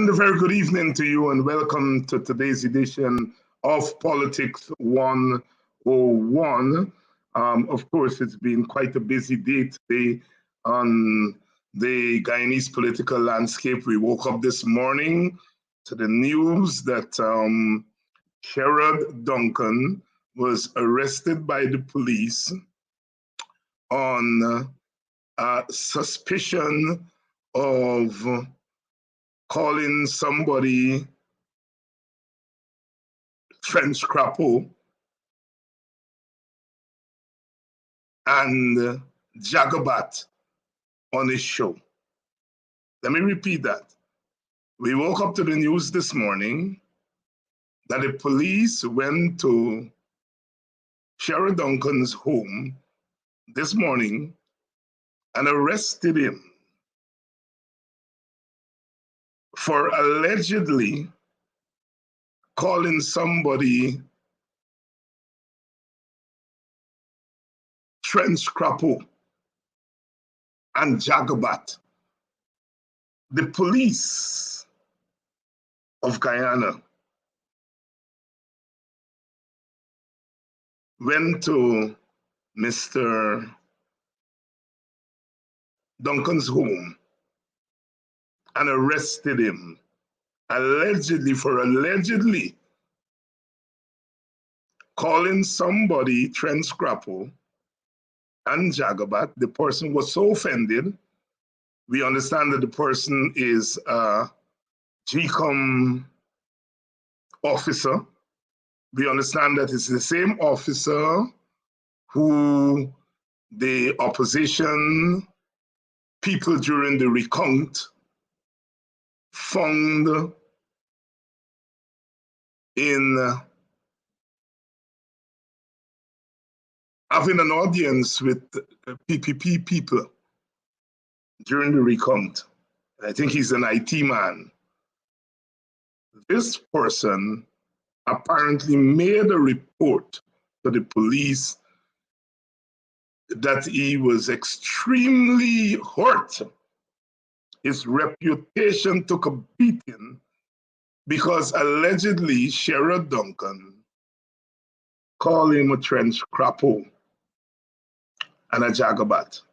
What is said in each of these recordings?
And a very good evening to you, and welcome to today's edition of Politics 101. Of course, it's been quite a busy day today on the Guyanese political landscape. We woke up this morning to the news that Sherrod Duncan was arrested by the police on suspicion of calling somebody French crapaud and Jagabat on his show. Let me repeat that. We woke up to the news this morning that the police went to Sherrod Duncan's home this morning and arrested him for allegedly calling somebody French crapaud and Jagabat. The police of Guyana went to Mr. Duncan's home and arrested him allegedly calling somebody French crapaud and Jagabat. The person was so offended. We understand that the person is a GCOM officer. We understand that it's the same officer who the opposition people during the recount found in having an audience with PPP people during the recount. I think he's an IT man. This person apparently made a report to the police that he was extremely hurt. His reputation took a beating because allegedly Sherrod Duncan called him a French crapaud and a Jagabat.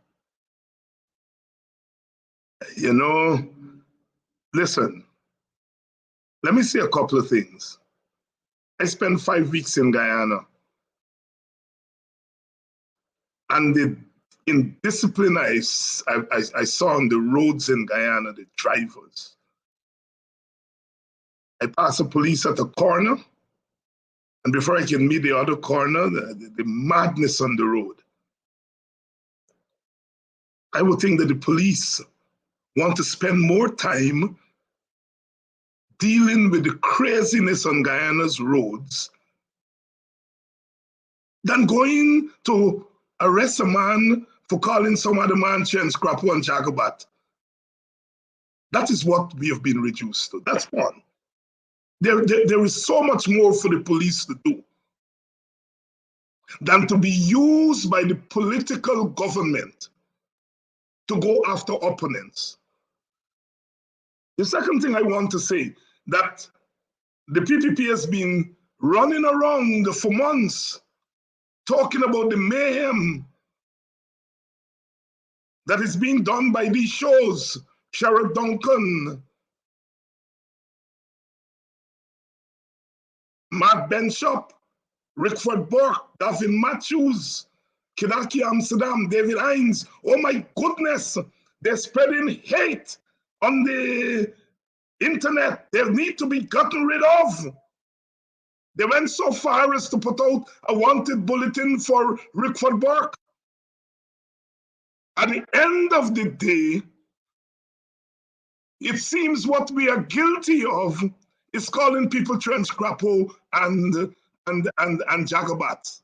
You know, listen, let me say a couple of things. I spent 5 weeks in Guyana, and the indiscipline I saw on the roads in Guyana, the drivers. I passed the police at a corner, and before I can meet the other corner, the madness on the road. I would think that the police want to spend more time dealing with the craziness on Guyana's roads than going to arrest a man for calling some other man French crapaud and Jagabat. That is what we have been reduced to. That's one. There is so much more for the police to do than to be used by the political government to go after opponents. The second thing I want to say, that the PPP has been running around for months talking about the mayhem that is being done by these shows, Sherrod Duncan, Mark Benshop, Rickford Burke, Davin Matthews, Kidaki Amsterdam, David Hines. Oh my goodness, they're spreading hate on the internet. They need to be gotten rid of. They went so far as to put out a wanted bulletin for Rickford Burke. At the end of the day, it seems what we are guilty of is calling people French crapaud and Jagabat.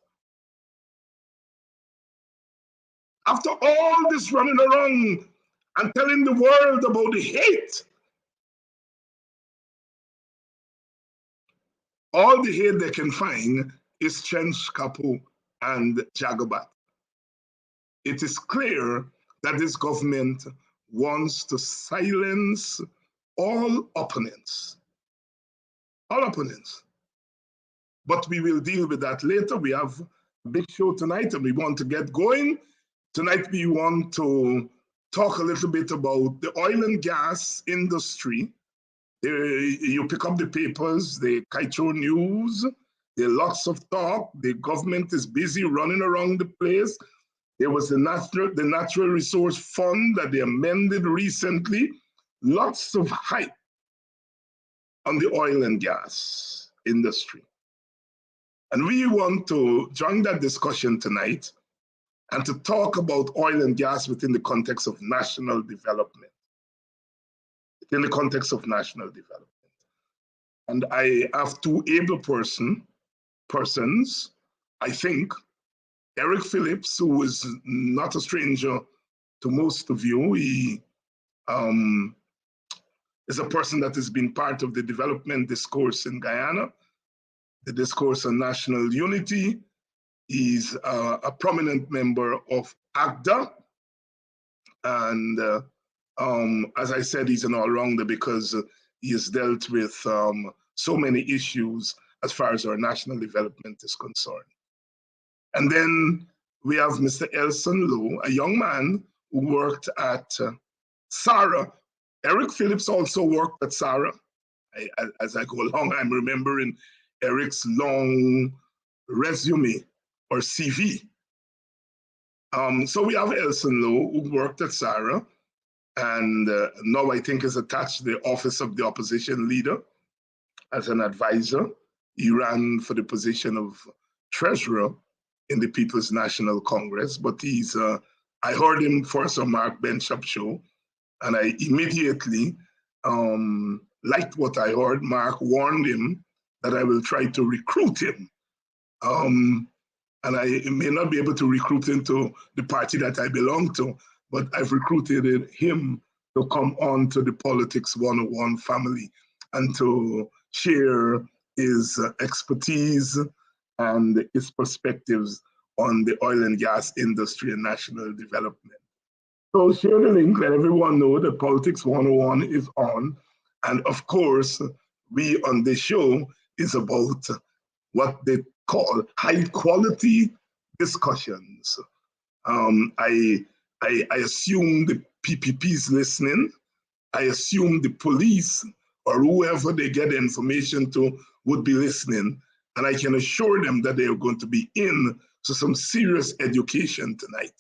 After all this running around and telling the world about the hate, all the hate they can find is French crapaud and Jagabat. It is clear that this government wants to silence all opponents. All opponents. But we will deal with that later. We have a big show tonight and we want to get going. Tonight we want to talk a little bit about the oil and gas industry. You pick up the papers, the Cairo News, there are lots of talk. The government is busy running around the place. There was the Natural Resource Fund that they amended recently. Lots of hype on the oil and gas industry. And we want to join that discussion tonight and to talk about oil and gas within the context of national development. Within the context of national development. And I have two able persons, I think. Erick Phillips, who is not a stranger to most of you. He is a person that has been part of the development discourse in Guyana, the discourse on national unity. He's a prominent member of ACDA. And as I said, he's an all-rounder because he has dealt with so many issues as far as our national development is concerned. And then we have Mr. Elson Lowe, a young man who worked at SARA. Erick Phillips also worked at SARA. As I go along, I'm remembering Erick's long resume or CV. So we have Elson Lowe, who worked at SARA, and now I think is attached to the office of the opposition leader as an advisor. He ran for the position of treasurer in the People's National Congress, but he's, I heard him first on Mark Benchop show, and I immediately liked what I heard. Mark warned him that I will try to recruit him. And I may not be able to recruit him to the party that I belong to, but I've recruited him to come on to the Politics 101 family and to share his expertise and his perspectives on the oil and gas industry and national development. So share the link, let everyone know that Politics 101 is on. And of course, we on this show is about what they call high quality discussions. I assume the PPP is listening. I assume the police or whoever they get the information to would be listening. And I can assure them that they are going to be in to some serious education tonight.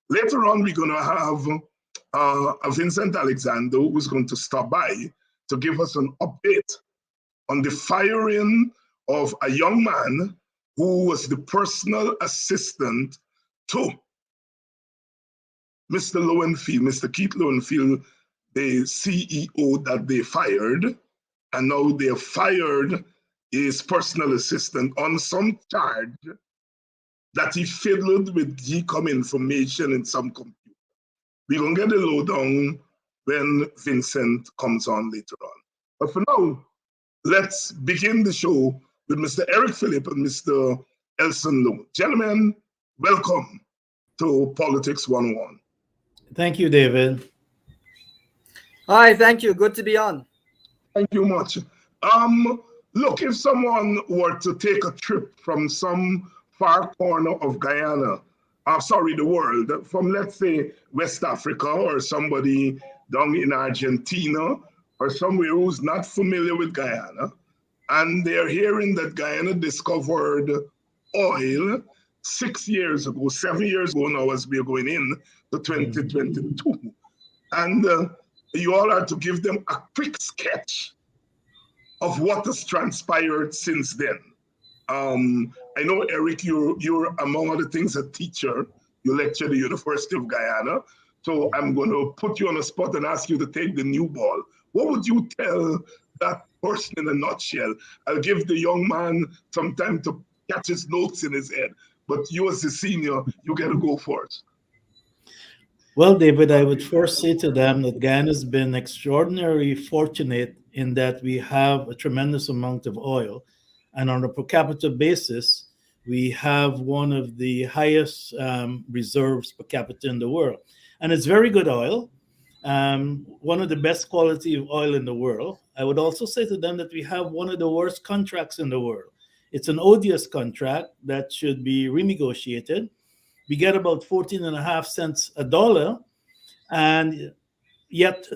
Later on, we're going to have a Vincent Alexander who's going to stop by to give us an update on the firing of a young man who was the personal assistant to Mr. Lowenfield, Mr. Keith Lowenfield, the CEO that they fired. And now they have fired his personal assistant on some charge that he fiddled with GCOM information in some computer. We're going to get the lowdown when Vincent comes on later on. But for now, let's begin the show with Mr. Erick Phillips and Mr. Elson Lowe. Gentlemen, welcome to Politics 101. Thank you, David. Hi, thank you. Good to be on. Thank you much. Look, if someone were to take a trip from some far corner of Guyana, the world, from let's say West Africa or somebody down in Argentina or somewhere who's not familiar with Guyana, and they're hearing that Guyana discovered oil 6 years ago, 7 years ago now as we're going in to 2022. And you all are to give them a quick sketch of what has transpired since then. I know, Erick, you're among other things a teacher. You lecture at the University of Guyana. So I'm going to put you on the spot and ask you to take the new ball. What would you tell that person in a nutshell? I'll give the young man some time to catch his notes in his head. But you as the senior, you got to go first. Well, David, I would first say to them that Guyana has been extraordinarily fortunate in that we have a tremendous amount of oil. And on a per capita basis, we have one of the highest reserves per capita in the world. And it's very good oil. one of the best quality of oil in the world. I would also say to them that we have one of the worst contracts in the world. It's an odious contract that should be renegotiated. We get about 14 and a half cents a dollar, and yet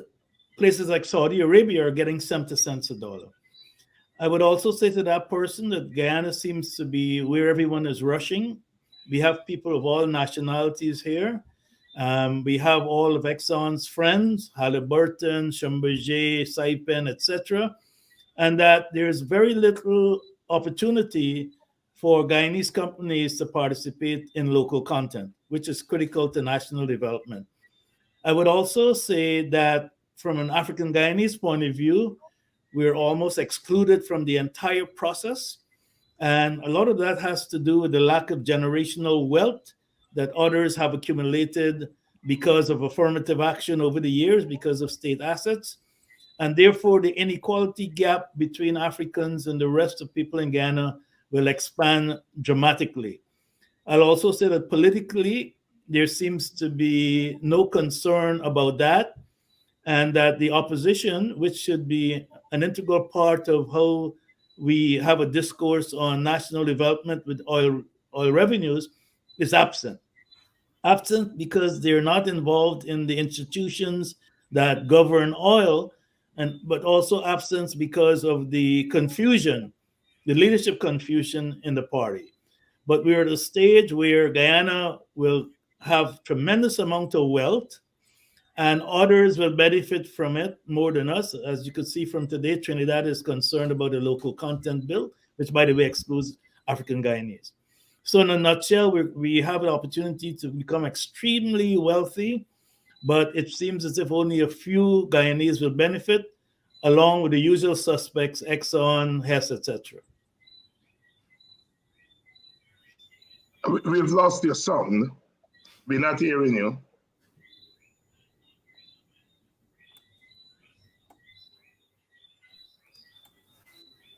places like Saudi Arabia are getting 70 cents a dollar. I would also say to that person that Guyana seems to be where everyone is rushing. We have people of all nationalities here. We have all of Exxon's friends, Halliburton, Schlumberger, Saipem, etc., and that there's very little opportunity for Guyanese companies to participate in local content, which is critical to national development. I would also say that from an African Guyanese point of view, we're almost excluded from the entire process. And a lot of that has to do with the lack of generational wealth that others have accumulated because of affirmative action over the years, because of state assets. And therefore, the inequality gap between Africans and the rest of people in Ghana will expand dramatically. I'll also say that politically, there seems to be no concern about that, and that the opposition, which should be an integral part of how we have a discourse on national development with oil revenues, is absent. Absent because they're not involved in the institutions that govern oil, and but also absent because of the confusion, the leadership confusion in the party. But we're at a stage where Guyana will have tremendous amount of wealth, and others will benefit from it more than us. As you could see from today, Trinidad is concerned about the local content bill, which, by the way, excludes African Guyanese. So in a nutshell, we have an opportunity to become extremely wealthy, but it seems as if only a few Guyanese will benefit, along with the usual suspects, Exxon, Hess, etc. We've lost your sound. We're not hearing you.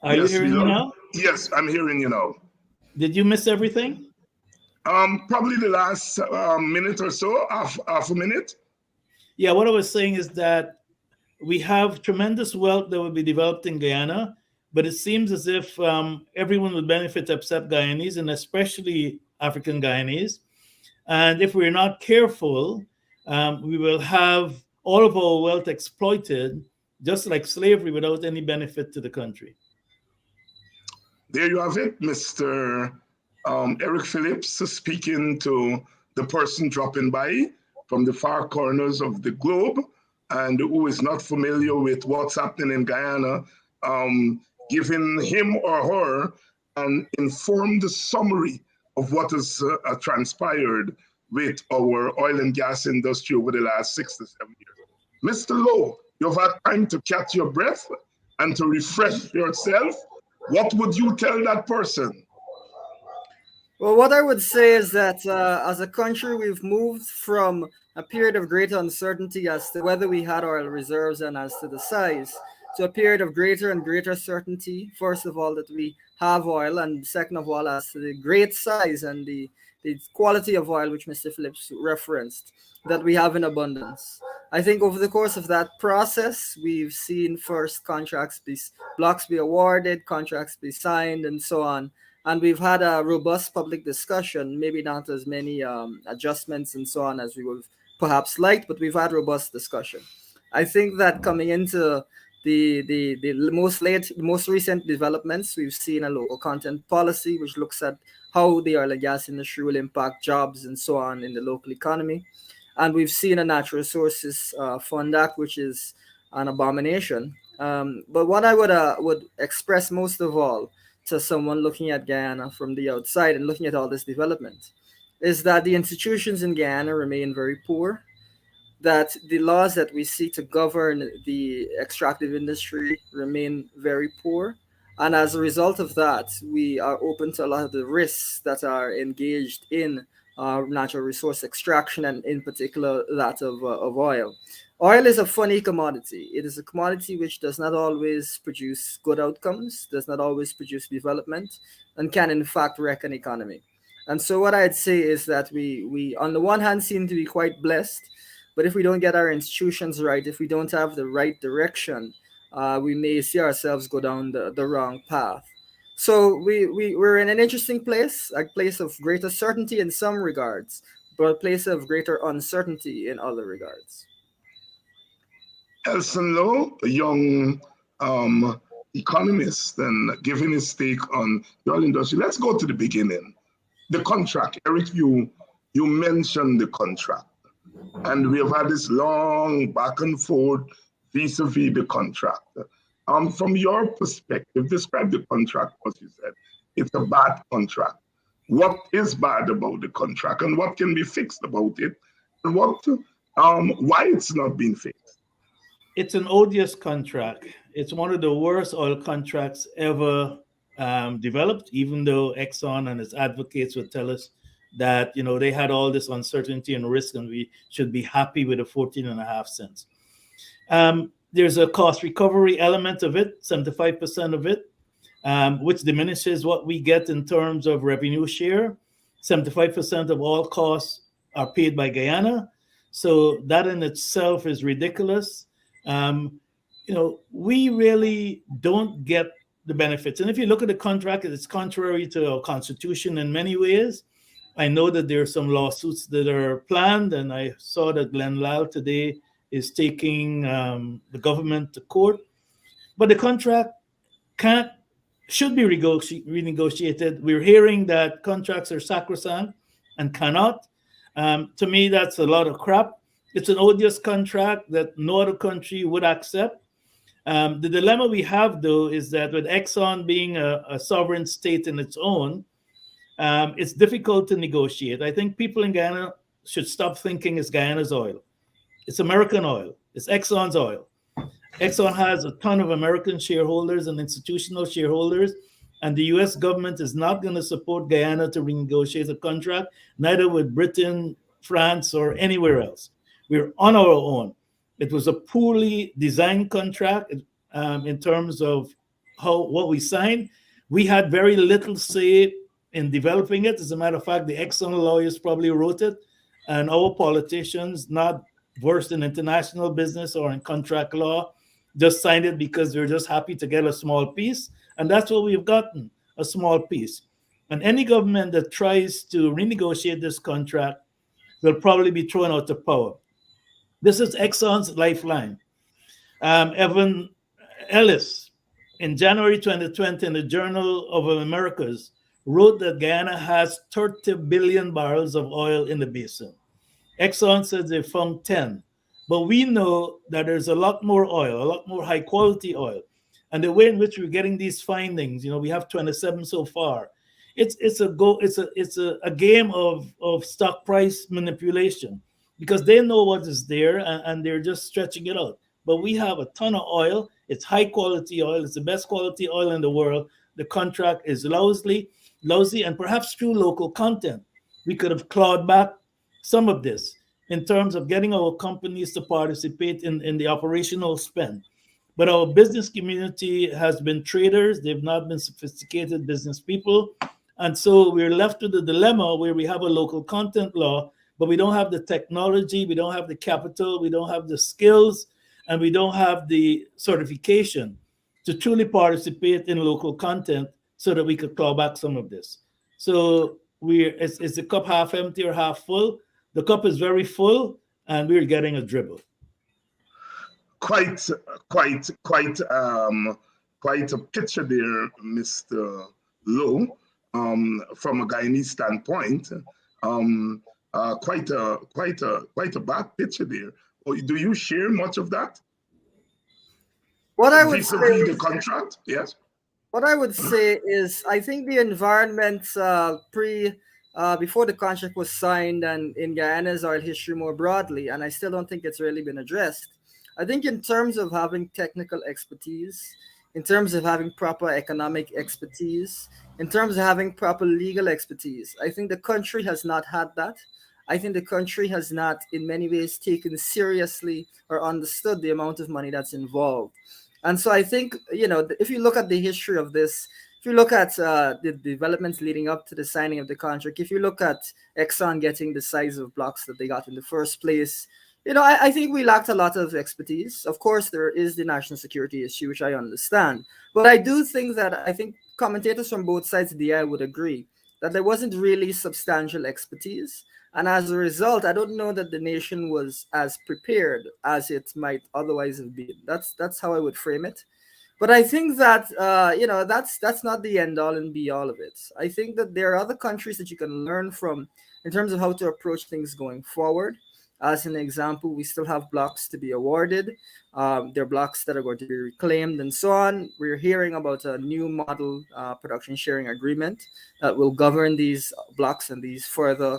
Are you hearing me now? Yes, I'm hearing you now. Did you miss everything? Probably the last minute or so, half a minute. Yeah, what I was saying is that we have tremendous wealth that will be developed in Guyana, but it seems as if everyone will benefit except Guyanese, and especially African Guyanese. And if we're not careful, we will have all of our wealth exploited, just like slavery, without any benefit to the country. There you have it, Mr. Erick Phillips, speaking to the person dropping by from the far corners of the globe and who is not familiar with what's happening in Guyana, giving him or her an informed summary of what has transpired with our oil and gas industry over the last 6 to 7 years. Mr. Lowe, you've had time to catch your breath and to refresh yourself. What would you tell that person? Well, what I would say is that as a country, we've moved from a period of greater uncertainty as to whether we had oil reserves and as to the size, to a period of greater and greater certainty. First of all, that we have oil, and second of all, as to the great size and the quality of oil, which Mr. Phillips referenced, that we have in abundance. I think over the course of that process, we've seen first blocks be awarded, contracts be signed, and so on. And we've had a robust public discussion, maybe not as many adjustments and so on as we would perhaps liked, but we've had robust discussion. I think that coming into the most recent developments, we've seen a local content policy which looks at how the oil and gas industry will impact jobs and so on in the local economy. And we've seen a Natural Resources Fund Act, which is an abomination. But what I would express most of all to someone looking at Guyana from the outside and looking at all this development is that the institutions in Guyana remain very poor, that the laws that we see to govern the extractive industry remain very poor. And as a result of that, we are open to a lot of the risks that are engaged in natural resource extraction, and in particular that of oil. Oil is a funny commodity. It is a commodity which does not always produce good outcomes, does not always produce development, and can in fact wreck an economy. And so what I'd say is that we on the one hand seem to be quite blessed, But if we don't get our institutions right, if we don't have the right direction, we may see ourselves go down the wrong path. So we're in an interesting place, a place of greater certainty in some regards, but a place of greater uncertainty in other regards. Elson Lowe, a young economist, and giving his take on the oil industry. Let's go to the beginning. The contract. Erick, you mentioned the contract. And we have had this long back and forth vis-a-vis the contract. From your perspective, describe the contract, as you said. It's a bad contract. What is bad about the contract, and what can be fixed about it, and why it's not being fixed? It's an odious contract. It's one of the worst oil contracts ever developed, even though Exxon and its advocates would tell us that they had all this uncertainty and risk, and we should be happy with the 14.5 cents. There's a cost recovery element of it, 75% of it, which diminishes what we get in terms of revenue share. 75% of all costs are paid by Guyana. So that in itself is ridiculous. We really don't get the benefits. And if you look at the contract, it's contrary to our constitution in many ways. I know that there are some lawsuits that are planned, and I saw that Glenn Lyle today is taking the government to court. But the contract should be renegotiated. We're hearing that contracts are sacrosanct and cannot. To me, that's a lot of crap. It's an odious contract that no other country would accept. The dilemma we have, though, is that with Exxon being a sovereign state in its own, it's difficult to negotiate. I think people in Guyana should stop thinking it's Guyana's oil. It's American oil. It's Exxon's oil. Exxon has a ton of American shareholders and institutional shareholders, and the U.S. government is not going to support Guyana to renegotiate a contract, neither with Britain, France, or anywhere else. We're on our own. It was a poorly designed contract in terms of what we signed. We had very little say in developing it. As a matter of fact, the Exxon lawyers probably wrote it, and our politicians, not versed in international business or in contract law, just signed it because they're just happy to get a small piece. And that's what we've gotten, a small piece. And any government that tries to renegotiate this contract will probably be thrown out of power. This is Exxon's lifeline. Evan Ellis, in January 2020, in the Journal of Americas, wrote that Guyana has 30 billion barrels of oil in the basin. Exxon says they found 10. But we know that there's a lot more oil, a lot more high quality oil. And the way in which we're getting these findings, we have 27 so far. It's a game of stock price manipulation, because they know what is there and they're just stretching it out. But we have a ton of oil. It's high quality oil. It's the best quality oil in the world. The contract is lousy, and perhaps through local content, we could have clawed back some of this in terms of getting our companies to participate in the operational spend. But our business community has been traders. They've not been sophisticated business people. And so we're left with the dilemma where we have a local content law, but we don't have the technology, we don't have the capital, we don't have the skills, and we don't have the certification to truly participate in local content so that we could claw back some of this. So is the cup half empty or half full? The cup is very full, and we're getting a dribble. Quite a picture there, Mr. Lowe, from a Guyanese standpoint. Quite a bad picture there. Do you share much of that? What I would say, the contract, yes. What I would say is, I think the environment before the contract was signed and in Guyana's oil history more broadly, and I still don't think it's really been addressed. I think in terms of having technical expertise, in terms of having proper economic expertise, in terms of having proper legal expertise, I think the country has not had that. I think the country has not, in many ways, taken seriously or understood the amount of money that's involved. And so I think, if you look at the history of this, if you look at the developments leading up to the signing of the contract, if you look at Exxon getting the size of blocks that they got in the first place, I think we lacked a lot of expertise. Of course, there is the national security issue, which I understand. But I do think that I think commentators from both sides of the aisle would agree that there wasn't really substantial expertise. And as a result, I don't know that the nation was as prepared as it might otherwise have been. That's how I would frame it. But I think that that's not the end all and be all of it. I think that there are other countries that you can learn from in terms of how to approach things going forward. As an example, we still have blocks to be awarded. There are blocks that are going to be reclaimed and so on. We're hearing about a new model production sharing agreement that will govern these blocks and these further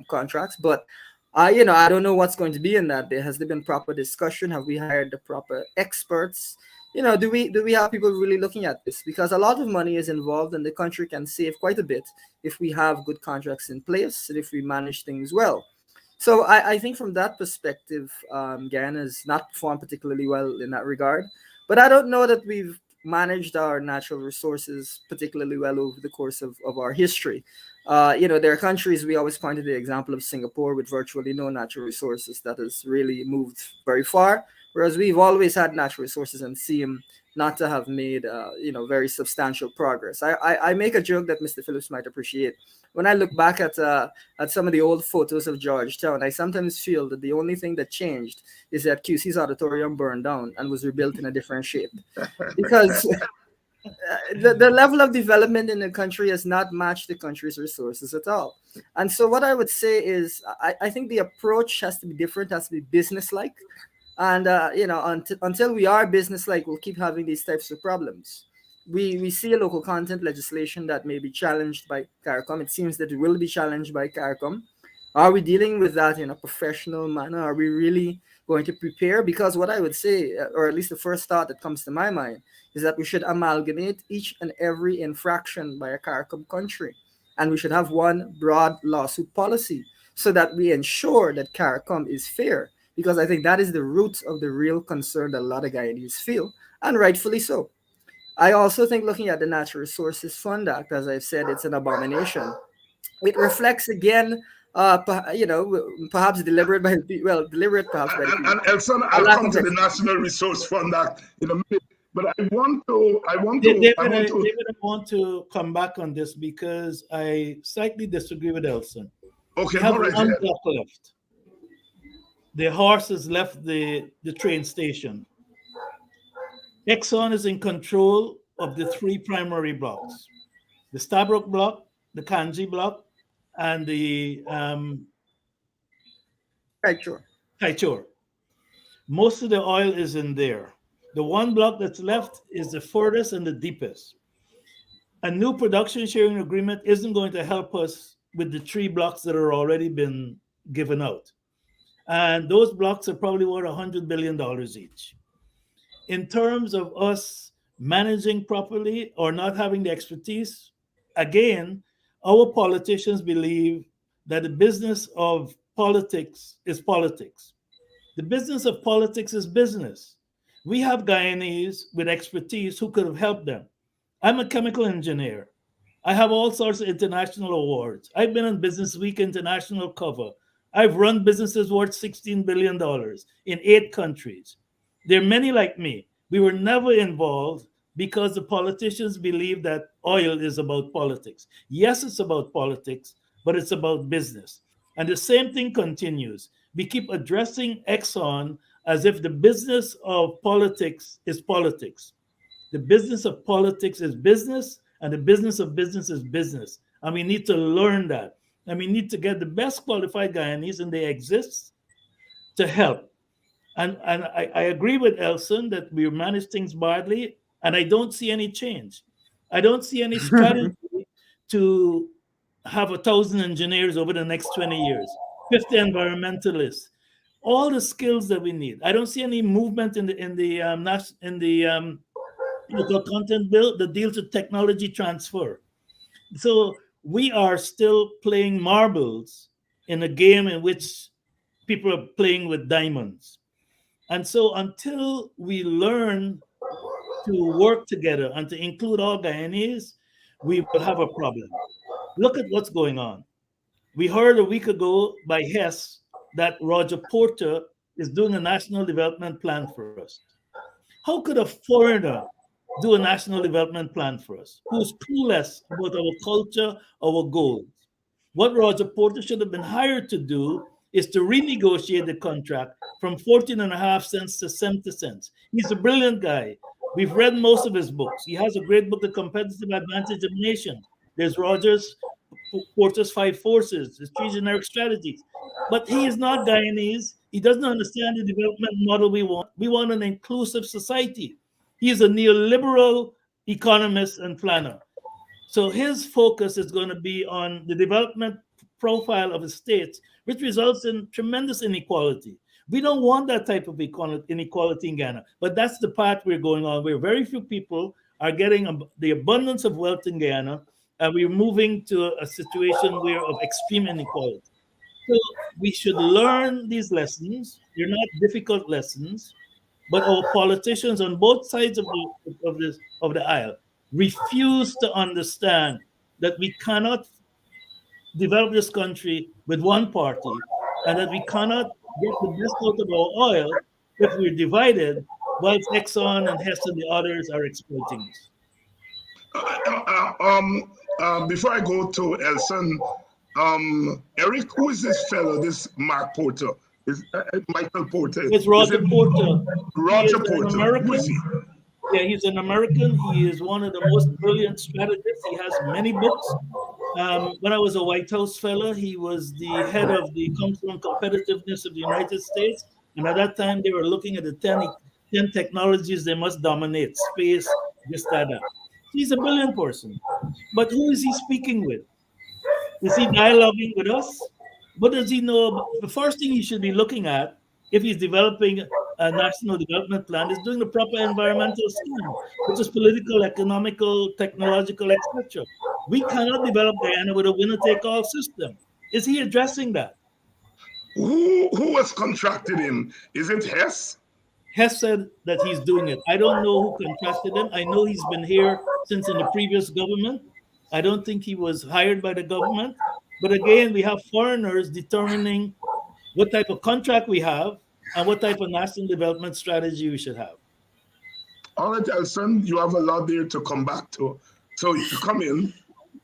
contracts. But I don't know what's going to be in that. Has there been proper discussion? Have we hired the proper experts? Do we have people really looking at this? Because a lot of money is involved, and the country can save quite a bit if we have good contracts in place and if we manage things well. So I think from that perspective, Guyana has not performed particularly well in that regard. But I don't know that we've managed our natural resources particularly well over the course of our history. There are countries, we always point to the example of Singapore with virtually no natural resources that has really moved very far, whereas we've always had natural resources and seem not to have made very substantial progress. I make a joke that Mr. Phillips might appreciate. When I look back at some of the old photos of Georgetown, I sometimes feel that the only thing that changed is that QC's auditorium burned down and was rebuilt in a different shape. Because the level of development in the country has not matched the country's resources at all. And so what I would say is I think the approach has to be different, has to be business-like. And until we are business-like, we'll keep having these types of problems. We see a local content legislation that may be challenged by CARICOM. It seems that it will be challenged by CARICOM. Are we dealing with that in a professional manner? Are we really going to prepare? Because what I would say, or at least the first thought that comes to my mind, is that we should amalgamate each and every infraction by a CARICOM country. And we should have one broad lawsuit policy so that we ensure that CARICOM is fair. Because I think that is the root of the real concern that a lot of Guyanese feel, and rightfully so. I also think looking at the Natural Resources Fund Act, as I've said, it's an abomination. It reflects again, perhaps deliberate by deliberate perhaps by the people. And Elson, I'll come to the National Resource Fund Act in a minute. But I want to come back on this because I slightly disagree with Elson. Okay, we have all right. One block left. The horse has left the train station. Exxon is in control of the three primary blocks: the Stabroek block, the Kanji block, and the Kaichor. Most of the oil is in there. The one block that's left is the furthest and the deepest. A new production sharing agreement isn't going to help us with the three blocks that are already been given out. And those blocks are probably worth $100 billion each. In terms of us managing properly or not having the expertise, again, our politicians believe that the business of politics is politics. The business of politics is business. We have Guyanese with expertise who could have helped them. I'm a chemical engineer. I have all sorts of international awards. I've been on Business Week international cover. I've run businesses worth $16 billion in 8 countries. There are many like me. We were never involved because the politicians believe that oil is about politics. Yes, it's about politics, but it's about business. And the same thing continues. We keep addressing Exxon as if the business of politics is politics. The business of politics is business, and the business of business is business. And we need to learn that. And we need to get the best qualified Guyanese, and they exist, to help. And I agree with Elson that we manage things badly, and I don't see any change. I don't see any strategy to have 1,000 engineers over the next 20 years, 50 environmentalists, all the skills that we need. I don't see any movement in the local content bill that deals with technology transfer. So we are still playing marbles in a game in which people are playing with diamonds. And so until we learn to work together and to include all Guyanese, we will have a problem. Look at what's going on. We heard a week ago by Hess that Roger Porter is doing a national development plan for us. How could a foreigner do a national development plan for us who's clueless about our culture, our goals? What Roger Porter should have been hired to do is to renegotiate the contract from 14 and a half cents to 70 cents. He's a brilliant guy. We've read most of his books. He has a great book, The Competitive Advantage of Nations. There's Porter's Five Forces, his three generic strategies. But he is not Guyanese. He doesn't understand the development model we want. We want an inclusive society. He is a neoliberal economist and planner. So his focus is going to be on the development profile of the states, which results in tremendous inequality. We don't want that type of inequality in Ghana, but that's the path we're going on, where very few people are getting the abundance of wealth in Guyana, and we're moving to a situation where of extreme inequality. So we should learn these lessons. They're not difficult lessons, but our politicians on both sides of the aisle refuse to understand that we cannot develop this country with one party, and that we cannot get the best out of our oil if we're divided, whilst Exxon and Hess and the others are exploiting us. Before I go to Elson, Erick, who is this fellow, this Mark Porter? Is Michael Porter? It's Roger Porter. Roger Porter. Who is he? Yeah, he's an American. He is one of the most brilliant strategists. He has many books. When I was a White House fellow, he was the head of the Council on Competitiveness of the United States. And at that time, they were looking at the 10 technologies they must dominate: space, this, that. He's a brilliant person. But who is he speaking with? Is he dialoguing with us? What does he know? The first thing he should be looking at, if he's developing a national development plan, is doing the proper environmental scheme, which is political, economical, technological, etc. We cannot develop Guyana with a winner-take-all system. Is he addressing that? Who has contracted him? Is it Hess? Hess said that he's doing it. I don't know who contracted him. I know he's been here since in the previous government. I don't think he was hired by the government. But again, we have foreigners determining what type of contract we have and what type of national development strategy we should have. All right, Elson, you have a lot there to come back to. So you come in.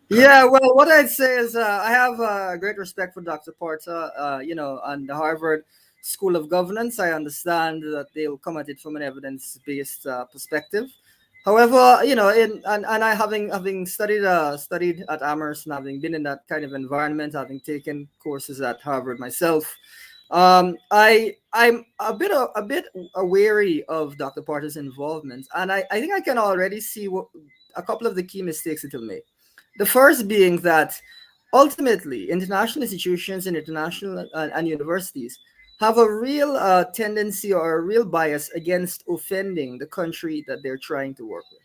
Yeah, well, what I'd say is I have great respect for Dr. Porter, and the Harvard School of Governance. I understand that they'll come at it from an evidence-based perspective. However, I having studied at Amherst and having been in that kind of environment, having taken courses at Harvard myself, I'm a bit wary of Dr. Porter's involvement, and I think I can already see a couple of the key mistakes it will make. The first being that ultimately international institutions and international and universities have a real tendency or a real bias against offending the country that they're trying to work with.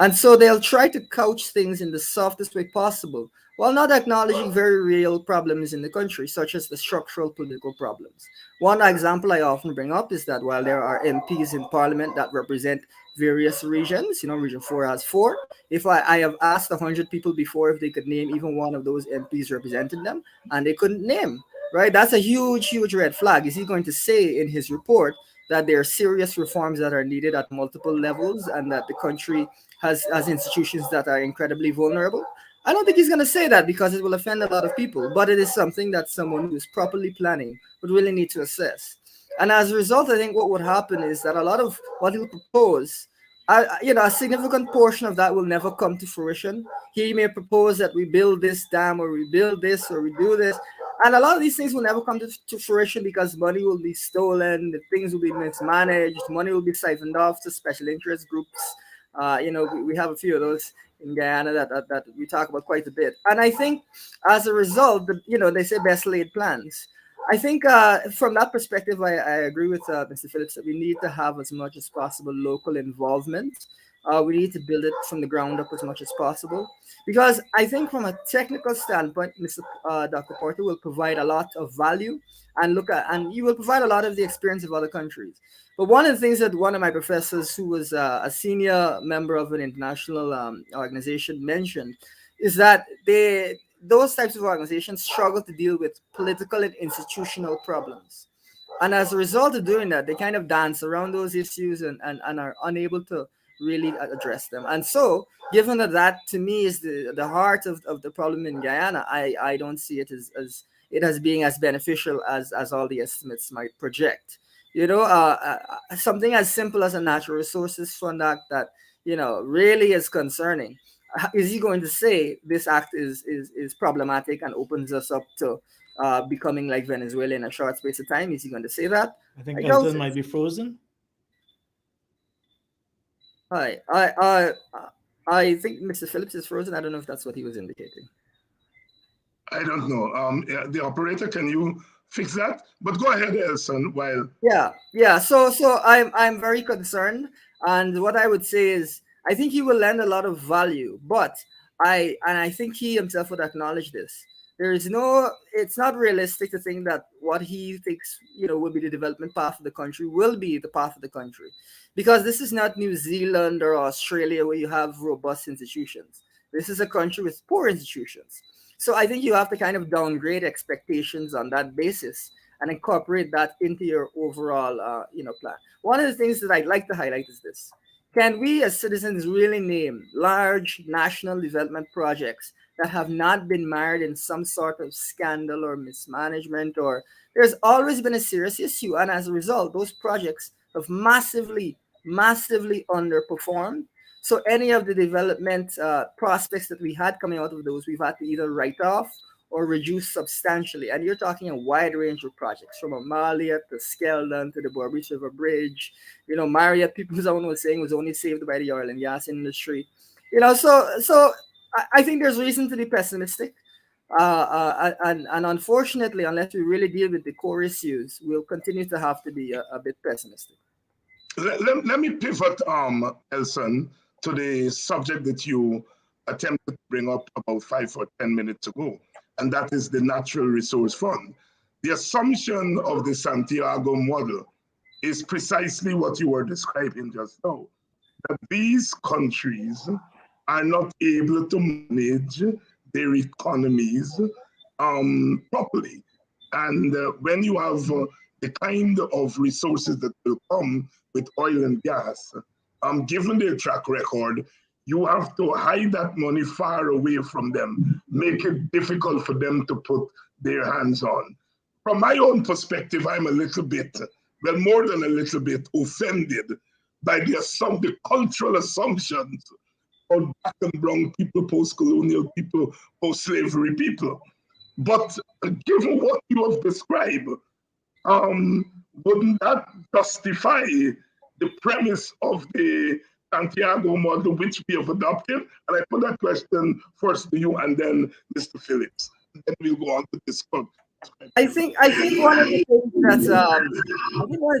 And so they'll try to couch things in the softest way possible while not acknowledging very real problems in the country, such as the structural political problems. One example I often bring up is that while there are MPs in parliament that represent various regions, Region 4 has 4. If I have asked 100 people before if they could name even one of those MPs representing them, and they couldn't name. Right, that's a huge red flag. Is he going to say in his report that there are serious reforms that are needed at multiple levels and that the country has institutions that are incredibly vulnerable? I don't think he's going to say that because it will offend a lot of people, but it is something that someone who is properly planning would really need to assess. And as a result, I think what would happen is that a lot of what he'll propose, a significant portion of that will never come to fruition. He may propose that we build this dam or we build this or we do this. And a lot of these things will never come to fruition because money will be stolen, the things will be mismanaged, money will be siphoned off to special interest groups. We have a few of those in Guyana that we talk about quite a bit. And I think as a result, they say best laid plans. I think from that perspective, I agree with Mr. Phillips that we need to have as much as possible local involvement. We need to build it from the ground up as much as possible. Because I think from a technical standpoint, Dr. Porter will provide a lot of value and he will provide a lot of the experience of other countries. But one of the things that one of my professors, who was a senior member of an international organization, mentioned is that those types of organizations struggle to deal with political and institutional problems. And as a result of doing that, they kind of dance around those issues and are unable to really address them. And so, given that that to me is the heart of the problem in Guyana, I don't see it as being as beneficial as all the estimates might project. Something as simple as a natural resources fund act that really is concerning. Is he going to say this act is problematic and opens us up to becoming like Venezuela in a short space of time? Is he going to say that? I think I doubt Elson it. might be frozen. Hi, I think Mr. Phillips is frozen. I don't know if that's what he was indicating. I don't know. The operator, can you fix that? But go ahead, Elson. While yeah. So I'm very concerned, and what I would say is I think he will lend a lot of value, but I think he himself would acknowledge this. It's not realistic to think that what he thinks will be the development path of the country will be the path of the country, because this is not New Zealand or Australia where you have robust institutions. This is a country with poor institutions. So I think you have to kind of downgrade expectations on that basis and incorporate that into your overall plan. One of the things that I'd like to highlight is this: can we as citizens really name large national development projects that have not been marred in some sort of scandal or mismanagement, or there's always been a serious issue, and as a result those projects have massively underperformed? So any of the development prospects that we had coming out of those, we've had to either write off or reduce substantially. And you're talking a wide range of projects, from Amalia to Skeldon to the Burbridge River Bridge. Marriott, someone was saying, was only saved by the oil and gas industry. So I think there's reason to be pessimistic. And unfortunately, unless we really deal with the core issues, we'll continue to have to be a bit pessimistic. Let me pivot, Elson, to the subject that you attempted to bring up about 5 or 10 minutes ago, and that is the Natural Resource Fund. The assumption of the Santiago model is precisely what you were describing just now, that these countries are not able to manage their economies properly. And when you have the kind of resources that will come with oil and gas, given their track record, you have to hide that money far away from them, make it difficult for them to put their hands on. From my own perspective, I'm a little bit, well, more than a little bit, offended by the cultural assumptions of black and brown people, post-colonial people, post-slavery people. But given what you have described, wouldn't that justify the premise of the Santiago model, which we have adopted? And I put that question first to you and then Mr. Phillips. And then we'll go on to discuss. I think one of the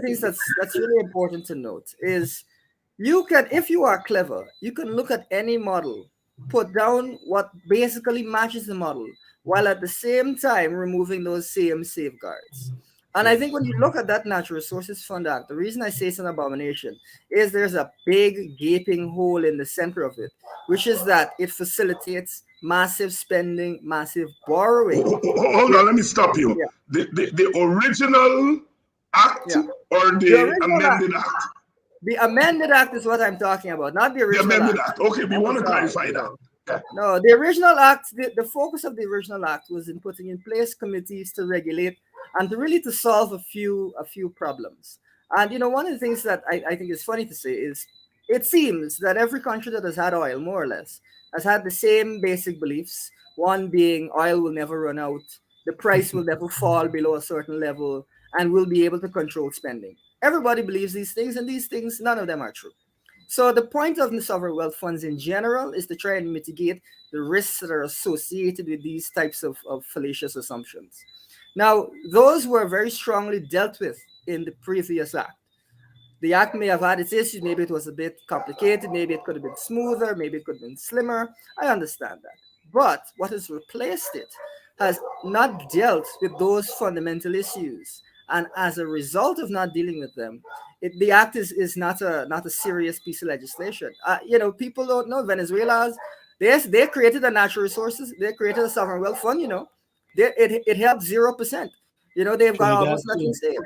things that's really important to note is you can, if you are clever, you can look at any model, put down what basically matches the model, while at the same time removing those same safeguards. And I think when you look at that Natural Resources Fund Act, the reason I say it's an abomination is there's a big gaping hole in the center of it, which is that it facilitates massive spending, massive borrowing. Hold on, let me stop you. Yeah. The original act or the amended act? The amended act is what I'm talking about, not the original The amended act. Okay, we want to clarify that. Yeah. No, the original act, the focus of the original act was in putting in place committees to regulate and to solve a few problems. And one of the things that I think is funny to say is it seems that every country that has had oil, more or less, has had the same basic beliefs. One being oil will never run out, the price will never fall below a certain level, and we'll be able to control spending. Everybody believes these things, and these things, none of them are true. So the point of the sovereign wealth funds in general is to try and mitigate the risks that are associated with these types of fallacious assumptions. Now, those were very strongly dealt with in the previous act. The act may have had its issues. Maybe it was a bit complicated. Maybe it could have been smoother. Maybe it could have been slimmer. I understand that. But what has replaced it has not dealt with those fundamental issues. And as a result of not dealing with them, the act is not a serious piece of legislation. People don't know Venezuela's They created a natural resources. They created a sovereign wealth fund. It helped 0%. They've got Trinidad almost nothing too. saved.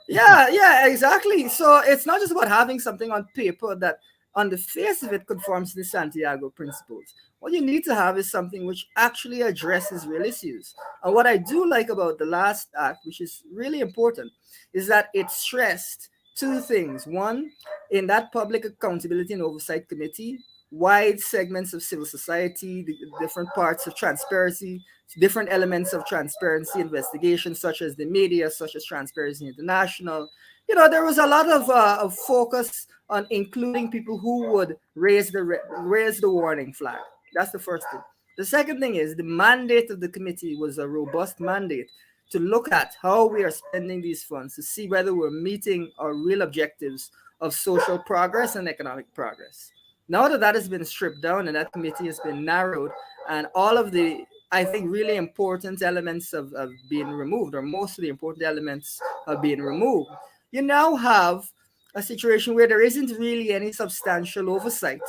Yeah, exactly. So it's not just about having something on paper that on the face of it conforms to the Santiago principles. What you need to have is something which actually addresses real issues. And what I do like about the last act, which is really important, is that it stressed two things. One, in that public accountability and oversight committee, wide segments of civil society, the different parts of transparency, different elements of transparency investigation, such as the media, such as Transparency International. There was a lot of focus on including people who would raise the warning flag. That's the first thing. The second thing is the mandate of the committee was a robust mandate to look at how we are spending these funds to see whether we're meeting our real objectives of social progress and economic progress. Now that has been stripped down and that committee has been narrowed, and all of the, I think, really important elements of being removed, or most of the important elements are being removed, you now have a situation where there isn't really any substantial oversight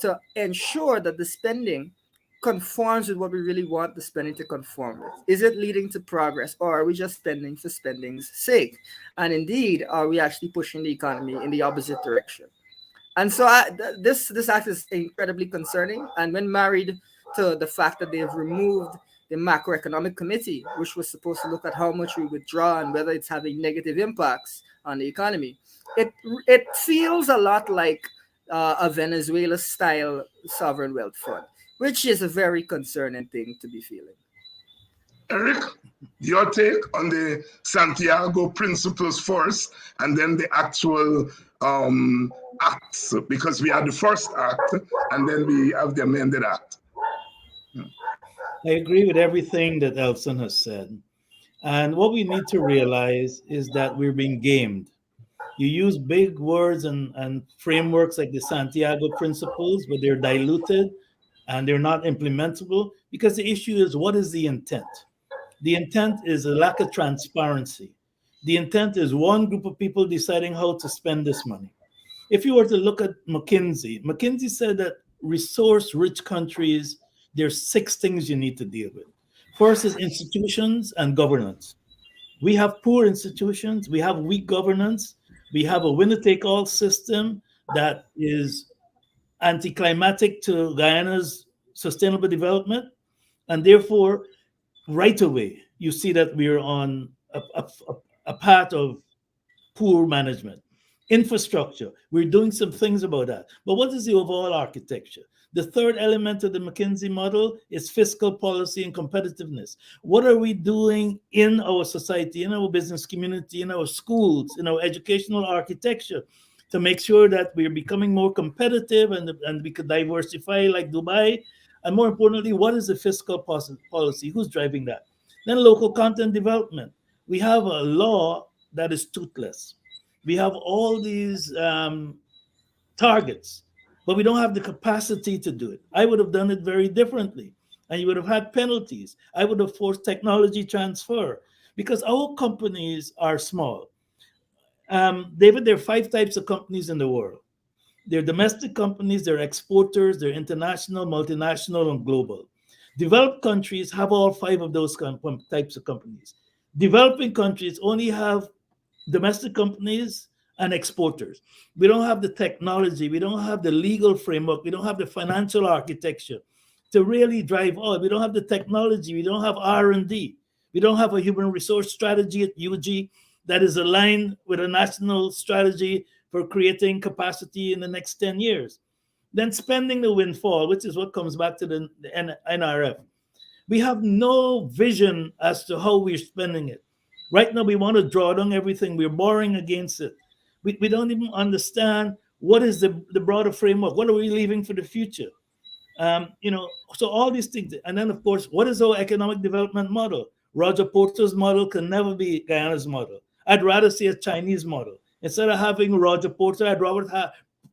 to ensure that the spending conforms with what we really want the spending to conform with. Is it leading to progress, or are we just spending for spending's sake? And indeed, are we actually pushing the economy in the opposite direction? And so this act is incredibly concerning. And when married to the fact that they've removed the macroeconomic committee, which was supposed to look at how much we withdraw and whether it's having negative impacts on the economy, it feels a lot like a Venezuela-style sovereign wealth fund, which is a very concerning thing to be feeling. Erick, your take on the Santiago principles first, and then the actual acts, because we had the first act, and then we have the amended act. I agree with everything that Elson has said. And what we need to realize is that we're being gamed. You use big words and frameworks like the Santiago principles, but they're diluted and they're not implementable, because the issue is, what is the intent? The intent is a lack of transparency. The intent is one group of people deciding how to spend this money. If you were to look at McKinsey said that resource-rich countries, there's 6 things you need to deal with. First is institutions and governance. We have poor institutions, we have weak governance, we have a winner-take-all system that is anticlimactic to Guyana's sustainable development, and therefore, right away, you see that we're on a path of poor management. Infrastructure, we're doing some things about that. But what is the overall architecture? The third element of the McKinsey model is fiscal policy and competitiveness. What are we doing in our society, in our business community, in our schools, in our educational architecture to make sure that we're becoming more competitive and we could diversify like Dubai? And more importantly, what is the fiscal policy? Who's driving that? Then local content development. We have a law that is toothless. We have all these targets, but we don't have the capacity to do it. I would have done it very differently, and you would have had penalties. I would have forced technology transfer, because our companies are small. David, there are 5 types of companies in the world. They're domestic companies, they're exporters, they're international, multinational, and global. Developed countries have all 5 of those types of companies. Developing countries only have domestic companies and exporters. We don't have the technology, we don't have the legal framework, we don't have the financial architecture to really drive all. We don't have the technology, we don't have R&D, we don't have a human resource strategy at UG that is aligned with a national strategy for creating capacity in the next 10 years. Then spending the windfall, which is what comes back to the NRF. We have no vision as to how we're spending it. Right now, we want to draw down everything. We're borrowing against it. We don't even understand what is the broader framework. What are we leaving for the future? So all these things. And then, of course, what is our economic development model? Roger Porter's model can never be Guyana's model. I'd rather see a Chinese model. Instead of having Roger Porter, I'd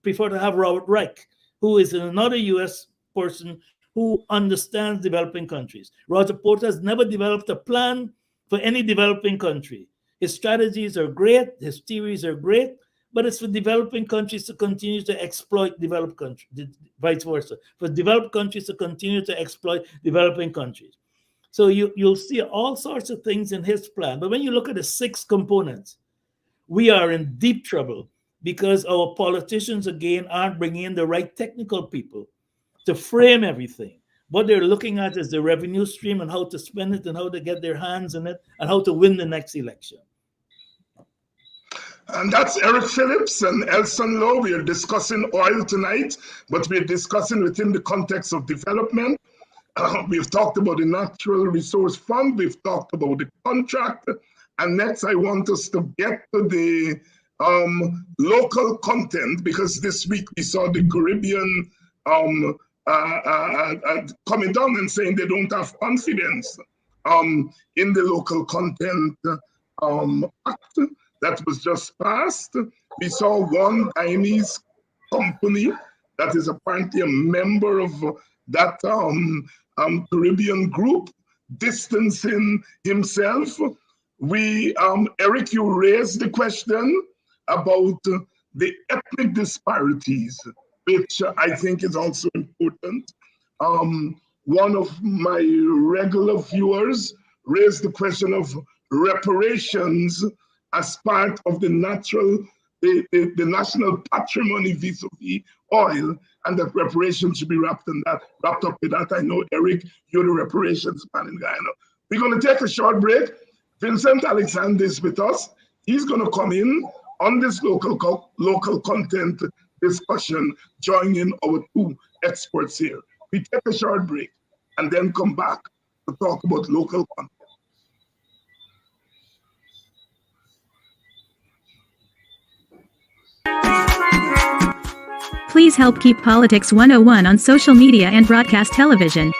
prefer to have Robert Reich, who is another U.S. person who understands developing countries. Roger Porter has never developed a plan for any developing country. His strategies are great, his theories are great, but it's for developing countries to continue to exploit developed countries, vice versa. For developed countries to continue to exploit developing countries. So you'll see all sorts of things in his plan. But when you look at the 6 components, we are in deep trouble because our politicians, again, aren't bringing in the right technical people to frame everything. What they're looking at is the revenue stream and how to spend it and how to get their hands in it and how to win the next election. And that's Erick Phillips and Elson Lowe. We are discussing oil tonight, but we're discussing within the context of development. We've talked about the Natural Resource Fund. We've talked about the contract. And next, I want us to get to the local content, because this week we saw the Caribbean coming down and saying they don't have confidence in the local content act that was just passed. We saw one Guyanese company that is apparently a member of that Caribbean group distancing himself. Erick, you raised the question about the ethnic disparities, which I think is also important. One of my regular viewers raised the question of reparations as part of the national patrimony vis-a-vis oil, and that reparations should be wrapped up with that. I know, Erick, you're the reparations man in Guyana. We're going to take a short break. Vincent Alexander is with us. He's going to come in on this local content discussion, joining our 2 experts here. We take a short break and then come back to talk about local content. Please help keep Politics 101 on social media and broadcast television.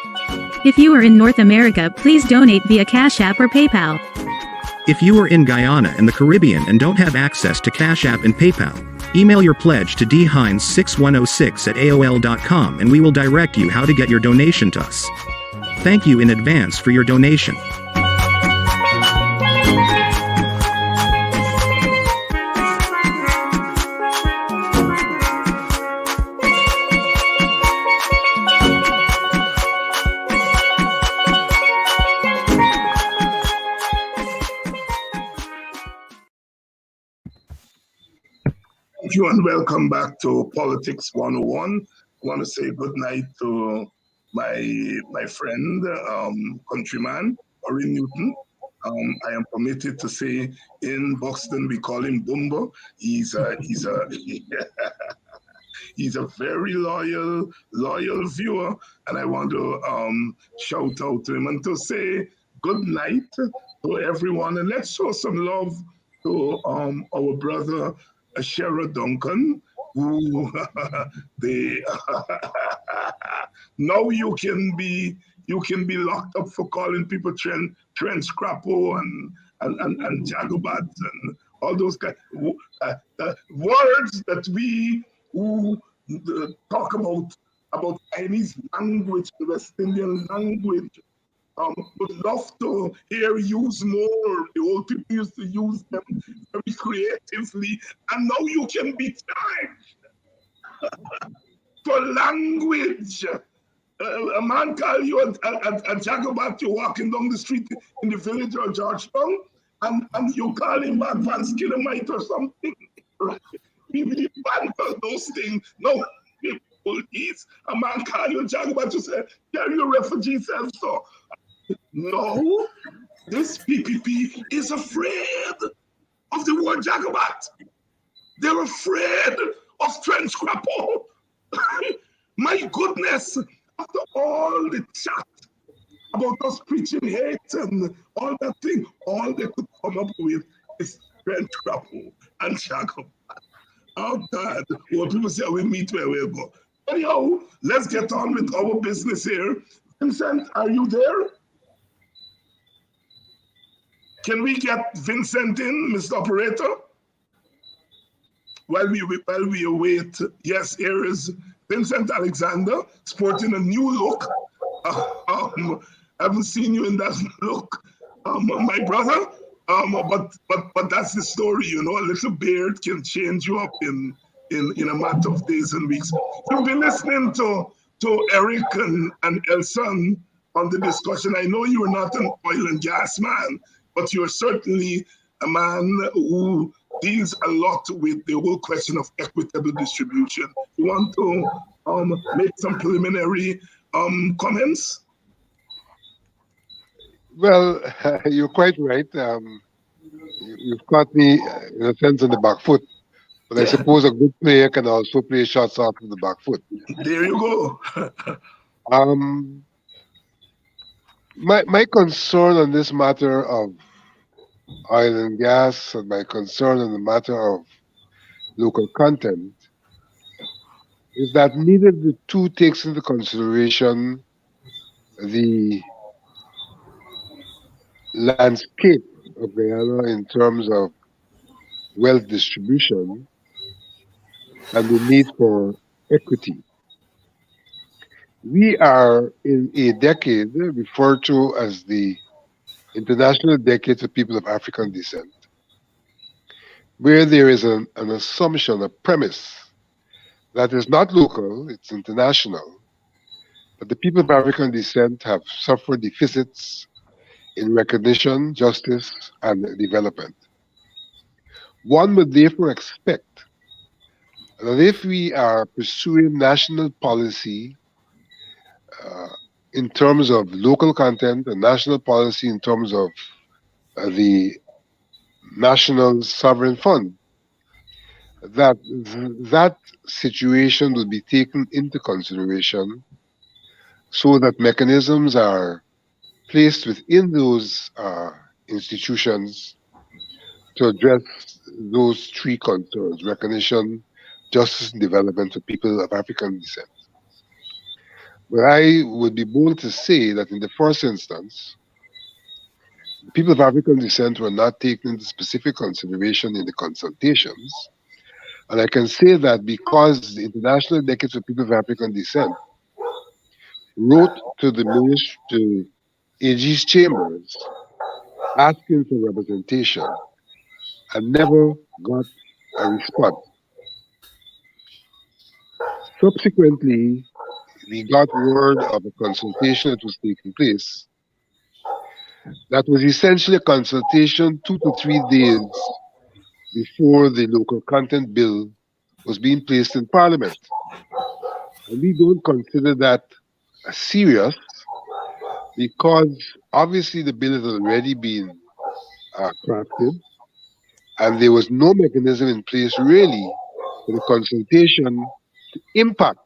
If you are in North America, please donate via Cash App or PayPal. If you are in Guyana and the Caribbean and don't have access to Cash App and PayPal, email your pledge to dhines6106@aol.com and we will direct you how to get your donation to us. Thank you in advance for your donation. Thank you and welcome back to Politics 101. I want to say good night to my friend, countryman, Orin Newton. I am permitted to say in Boston we call him Bumbo. He's a very loyal viewer, and I want to shout out to him and to say good night to everyone, and let's show some love to our brother Shera Duncan, who now you can be locked up for calling people Trent Scrappo and Jagobats and all those kind words that we talk about Chinese language, the West Indian language. Would love to hear use more. The old people used to use them very creatively, and now you can be charged for language. A man call you a Jagobat, you're walking down the street in the village of Georgetown, and you call him back Van Skillamite or something. We ban those things. No, police. A man call you a Jagobat, you say, yeah, you're a refugee self-store. No, this PPP is afraid of the word Jagobat. They're afraid of Trent Scrappo. My goodness, after all the chat about us preaching hate and all that thing, all they could come up with is Trent Scrappo and Jagobat. Oh God, what people say, we meet where we'll go. Anyhow, let's get on with our business here. Vincent, are you there? Can we get Vincent in, Mr. Operator? While we await, yes, here is Vincent Alexander, sporting a new look. I haven't seen you in that look, my brother. But that's the story, you know. A little beard can change you up in a matter of days and weeks. You've been listening to Erick and Elson on the discussion. I know you are not an oil and gas man, but you're certainly a man who deals a lot with the whole question of equitable distribution. You want to make some preliminary comments? Well, you're quite right. You've caught me, in a sense, on the back foot. But I suppose a good player can also play shots off of the back foot. There you go. My concern on this matter of oil and gas, and my concern on the matter of local content, is that neither of the two takes into consideration the landscape of Guyana in terms of wealth distribution and the need for equity. We are in a decade referred to as the International Decade of People of African Descent, where there is an assumption, a premise, that is not local, it's international, but the people of African descent have suffered deficits in recognition, justice, and development. One would therefore expect that if we are pursuing national policy in terms of local content and national policy in terms of the National Sovereign Fund, that situation will be taken into consideration so that mechanisms are placed within those institutions to address those three concerns: recognition, justice, and development for people of African descent. But I would be bold to say that in the first instance, people of African descent were not taken into specific consideration in the consultations. And I can say that because the International Decade for People of African Descent wrote to the ministry, to AG's chambers, asking for representation and never got a response. Subsequently, we got word of a consultation that was taking place. That was essentially a consultation 2 to 3 days before the local content bill was being placed in Parliament. And we don't consider that serious because obviously the bill has already been crafted and there was no mechanism in place really for the consultation to impact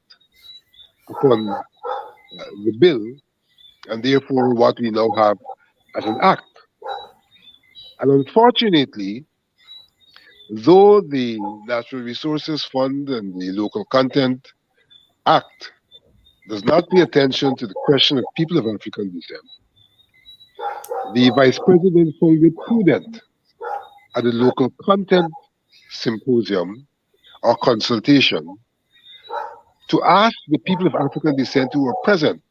upon the bill and therefore what we now have as an act. And unfortunately, though the Natural Resources Fund and the Local Content Act does not pay attention to the question of people of African descent, the Vice President found it prudent at the Local Content Symposium or consultation to ask the people of African descent who were present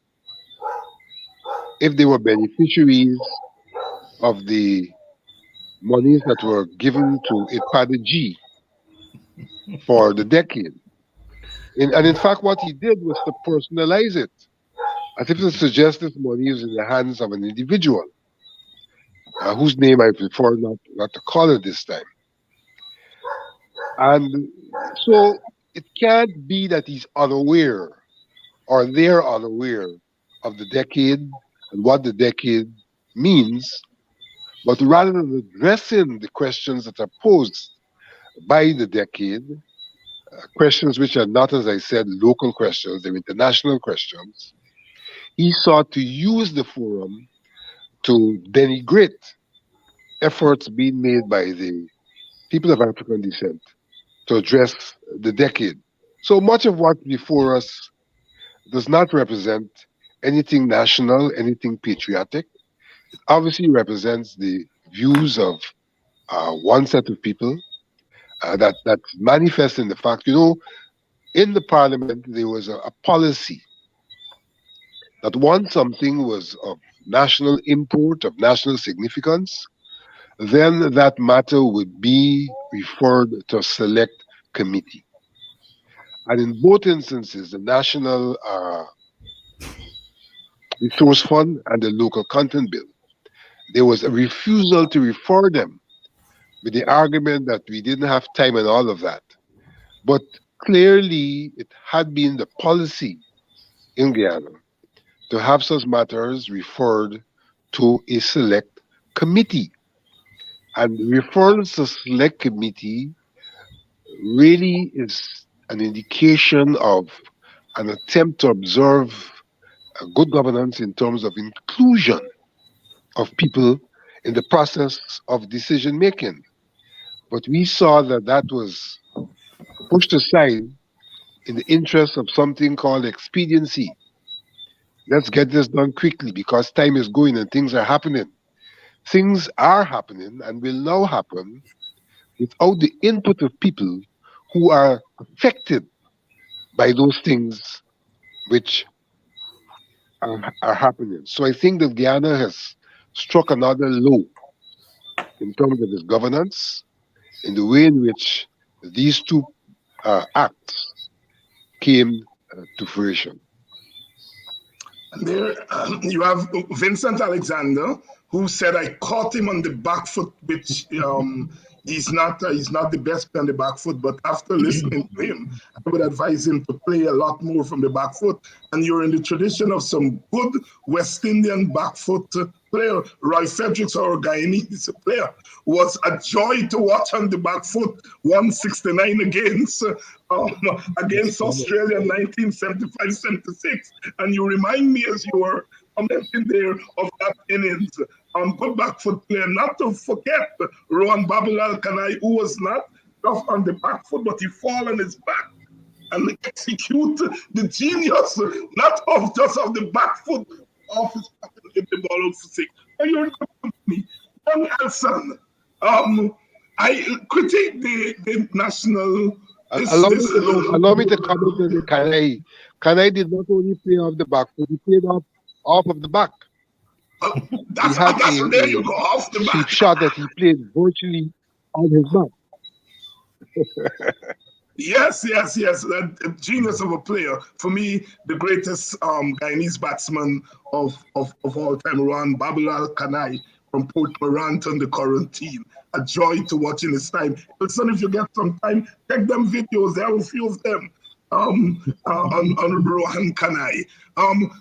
if they were beneficiaries of the monies that were given to IPADA G for the decade. And in fact, what he did was to personalize it, as if to suggest this money was in the hands of an individual, whose name I prefer not to call it this time. And so it can't be that he's unaware or they're unaware of the decade and what the decade means, but rather than addressing the questions that are posed by the decade, questions which are not, as I said, local questions, they're international questions, he sought to use the forum to denigrate efforts being made by the people of African descent to address the decade. So much of what's before us does not represent anything national, anything patriotic. It obviously represents the views of one set of people that manifest in the fact, in the parliament there was a policy that once something was of national import, of national significance, then that matter would be referred to a select committee. And in both instances, the National Resource Fund and the Local Content Bill, there was a refusal to refer them with the argument that we didn't have time and all of that. But clearly, it had been the policy in Guyana to have such matters referred to a select committee. And referrals to select committee really is an indication of an attempt to observe good governance in terms of inclusion of people in the process of decision making. But we saw that that was pushed aside in the interest of something called expediency. Let's get this done quickly because time is going and things are happening. Things are happening and will now happen without the input of people who are affected by those things which are happening. So I think that Guyana has struck another low in terms of its governance, in the way in which these two acts came to fruition. And there you have Vincent Alexander, who said, I caught him on the back foot, which he's not the best on the back foot, but after listening to him, I would advise him to play a lot more from the back foot. And you're in the tradition of some good West Indian back foot player. Roy Fredericks, our Guyanese player, was a joy to watch on the back foot. 169 against Australia in 1975-76. And you remind me as you were commenting there of that innings. Good back foot player, not to forget Rohan Babalal Kanai, who was not tough on the back foot, but he fall on his back and execute the genius, not of just of the back foot, off his back and hit the ball out for six. And you're me, young Elson. I critique the national. Allow me to comment on the Kanai. Kanai did not only play off the back foot, he played off of the back. There you go, off the back. Shot that he played virtually on his back. Yes. A genius of a player. For me, the greatest Guyanese batsman of all time, Rohan Babalal Kanai from Port Morenton, the current team. A joy to watch in his time. Elson, if you get some time, check them videos. There are a few of them on Rohan Kanai.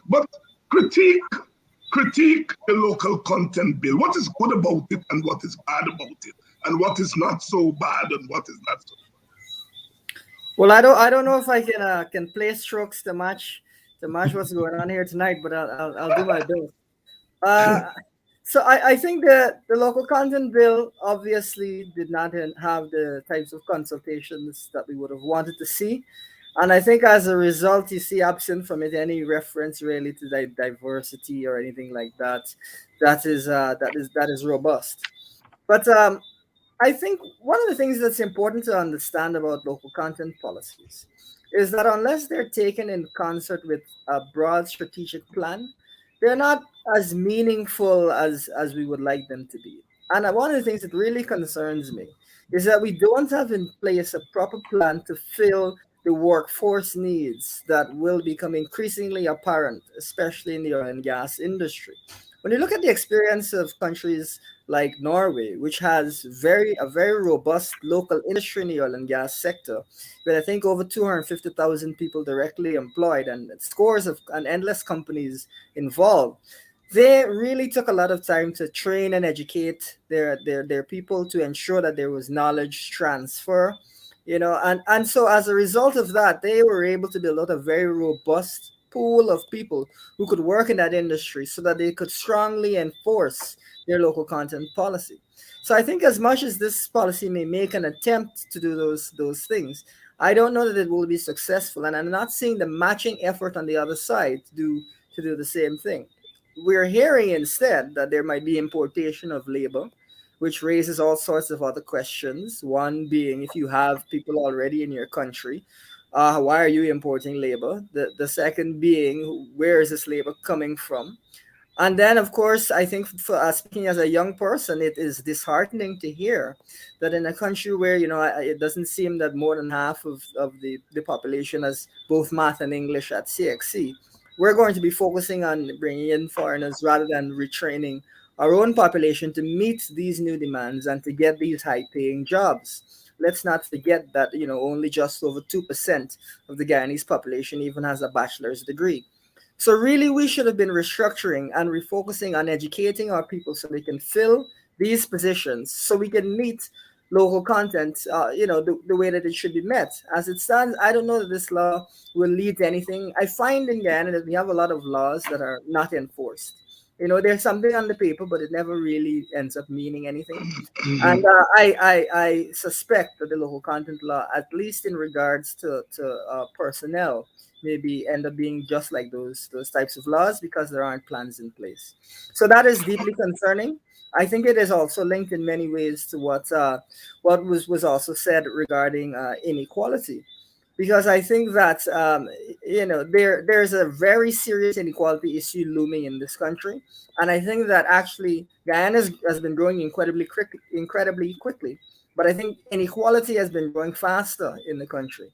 But critique the local content bill. What is good about it and what is bad about it? And what is not so bad and what is not so bad? Well, I don't know if I can play strokes to match what's going on here tonight, but I'll do my best. So I think that the local content bill obviously did not have the types of consultations that we would have wanted to see. And I think as a result, you see absent from it any reference really to diversity or anything like that. That is robust. But I think one of the things that's important to understand about local content policies is that unless they're taken in concert with a broad strategic plan, they're not as meaningful as we would like them to be. And one of the things that really concerns me is that we don't have in place a proper plan to fill the workforce needs that will become increasingly apparent, especially in the oil and gas industry. When you look at the experience of countries like Norway, which has a very robust local industry in the oil and gas sector, with I think over 250,000 people directly employed and scores of and endless companies involved, they really took a lot of time to train and educate their people to ensure that there was knowledge transfer, and so as a result of that, they were able to build out a very robust pool of people who could work in that industry so that they could strongly enforce their local content policy. So I think as much as this policy may make an attempt to do those things, I don't know that it will be successful. And I'm not seeing the matching effort on the other side to do the same thing. We're hearing instead that there might be importation of labor, which raises all sorts of other questions. One being, if you have people already in your country, why are you importing labor? The second being, where is this labor coming from? And then, of course, I think for speaking as a young person, it is disheartening to hear that in a country where, it doesn't seem that more than half of the population has both math and English at CXC, we're going to be focusing on bringing in foreigners rather than retraining our own population to meet these new demands and to get these high paying jobs. Let's not forget that, only just over 2% of the Guyanese population even has a bachelor's degree. So really, we should have been restructuring and refocusing on educating our people so they can fill these positions, so we can meet local content, the way that it should be met. As it stands, I don't know that this law will lead to anything. I find in Guyana that we have a lot of laws that are not enforced. There's something on the paper, but it never really ends up meaning anything. And I suspect that the local content law, at least in regards to personnel, maybe end up being just like those types of laws because there aren't plans in place. So that is deeply concerning. I think it is also linked in many ways to what was also said regarding inequality, because I think that there's a very serious inequality issue looming in this country, and I think that actually Guyana has been growing incredibly quickly, but I think inequality has been growing faster in the country.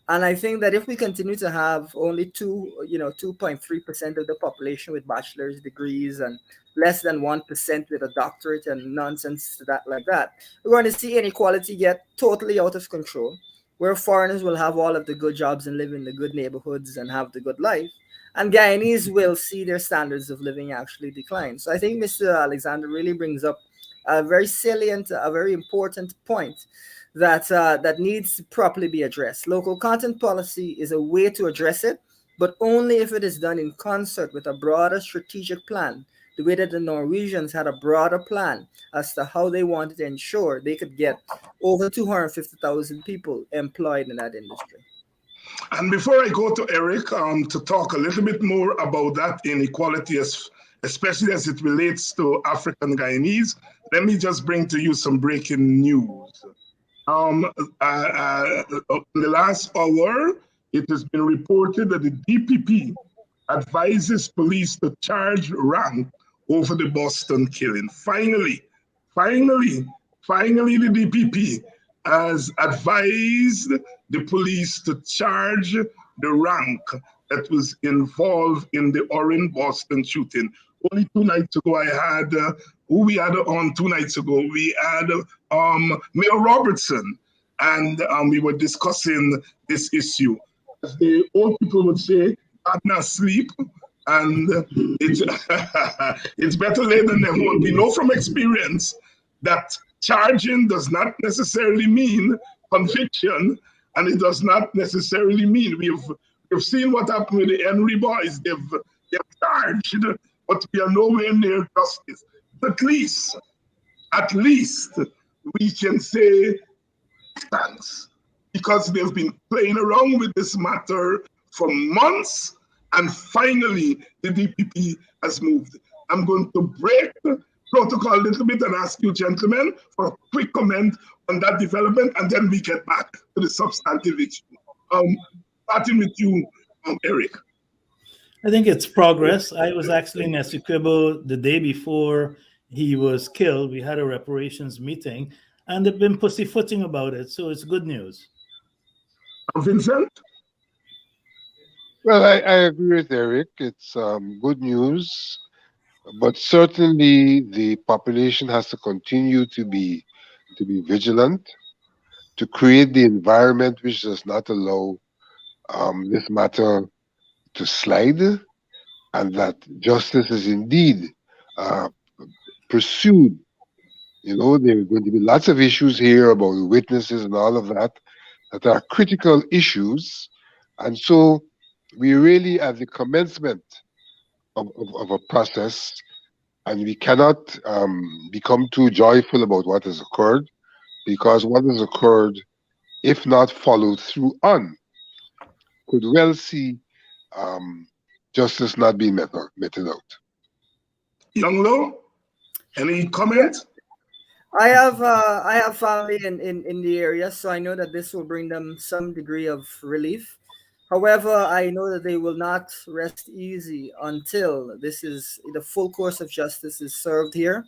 And I think that if we continue to have only 2.3% of the population with bachelor's degrees and less than 1% with a doctorate and nonsense to that like that, we're going to see inequality get totally out of control, where foreigners will have all of the good jobs and live in the good neighborhoods and have the good life, and Guyanese will see their standards of living actually decline. So I think Mr. Alexander really brings up a very salient, a very important point that needs to properly be addressed. Local content policy is a way to address it, but only if it is done in concert with a broader strategic plan, the way that the Norwegians had a broader plan as to how they wanted to ensure they could get over 250,000 people employed in that industry. And before I go to Erick to talk a little bit more about that inequality, especially as it relates to African Guyanese, let me just bring to you some breaking news. In the last hour, it has been reported that the DPP advises police to charge rank over the Boston killing. Finally, the DPP has advised the police to charge the rank that was involved in the Orange Boston shooting. Only 2 nights ago, I had, who we had on 2 nights ago? We had Mayor Robertson, and we were discussing this issue. As the old people would say, "God not sleep," and it's, it's better late than never. We know from experience that charging does not necessarily mean conviction, and it does not necessarily mean we've seen what happened with the Henry boys. They've charged, but we are nowhere near justice. At least we can say thanks, because they've been playing around with this matter for months, and finally the DPP has moved. I'm going to break the protocol a little bit and ask you gentlemen for a quick comment on that development, and then we get back to the substantive issue. Starting with you, Erick. I think it's progress. I was actually in Essequibo the day before he was killed. We had a reparations meeting, and they've been pussyfooting about it, so it's good news. Vincent? Well, I agree with Erick. It's good news, but certainly the population has to continue to be vigilant, to create the environment which does not allow this matter to slide, and that justice is indeed pursued. There are going to be lots of issues here about witnesses and all of that are critical issues. And so we really at the commencement of a process, and we cannot become too joyful about what has occurred, because what has occurred, if not followed through on, could well see justice not being meted out. Young Lo, any comment? I have family in the area, so I know that this will bring them some degree of relief. However, I know that they will not rest easy until this is the full course of justice is served here,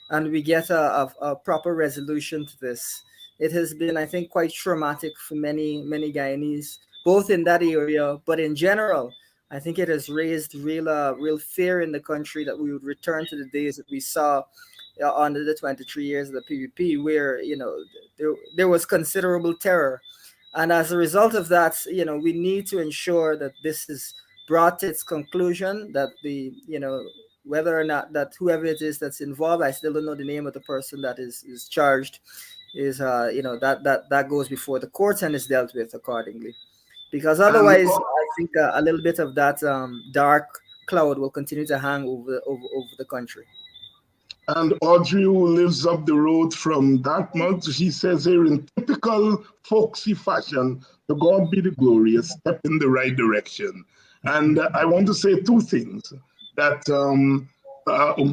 and we get a proper resolution to this. It has been, I think, quite traumatic for many Guyanese, both in that area, but in general. I think it has raised real fear in the country that we would return to the days that we saw under the 23 years of the PPP, where there was considerable terror, and as a result of that, we need to ensure that this is brought to its conclusion. That whether or not that whoever it is that's involved, I still don't know the name of the person that is charged, is that goes before the courts and is dealt with accordingly, because otherwise, I think a little bit of that dark cloud will continue to hang over the country. And Audrey, who lives up the road from Dartmouth, she says here in typical folksy fashion, to God be the glory, a step in the right direction. And I want to say two things. That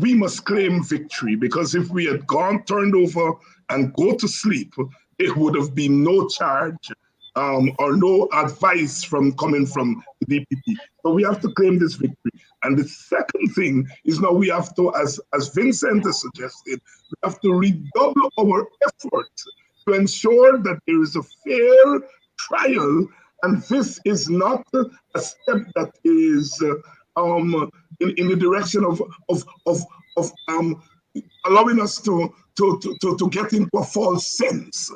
we must claim victory, because if we had turned over and go to sleep, there would have been no charge or no advice coming from the DPP. So we have to claim this victory. And the second thing is now we have to, as Vincent has suggested, we have to redouble our efforts to ensure that there is a fair trial. And this is not a step that is in the direction of allowing us to get into a false sense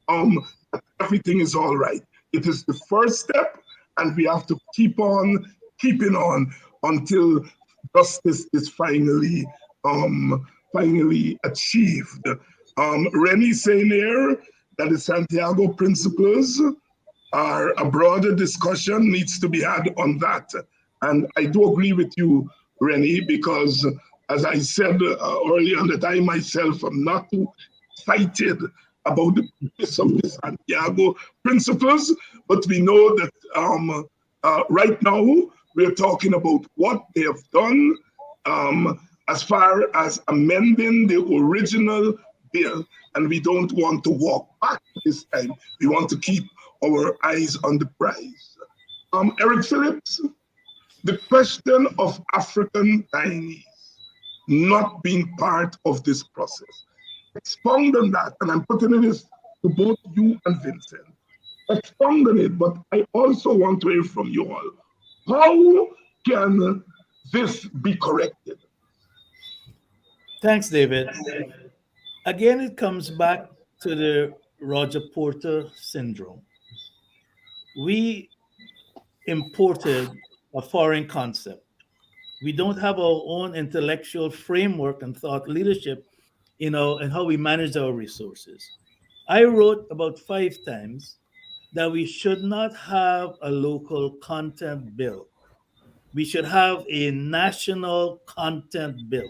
that everything is all right. It is the first step, and we have to keep on keeping on until justice is finally achieved. Rennie saying here that the Santiago principles are a broader discussion needs to be had on that. And I do agree with you, Rennie, because as I said earlier, that I myself am not too excited about the piece of the Santiago principles, but we know that right now we're talking about what they have done as far as amending the original bill, and we don't want to walk back this time. We want to keep our eyes on the prize. Erick Phillips, the question of African Guyanese not being part of this process. Expound on that, and I'm putting this to both you and Vincent. Expound on it, but I also want to hear from you all. How can this be corrected? Thanks, David. Again, it comes back to the Roger Porter syndrome. We imported a foreign concept. We don't have our own intellectual framework and thought leadership, and how we manage our resources. I wrote about 5 times that we should not have a local content bill. We should have a national content bill.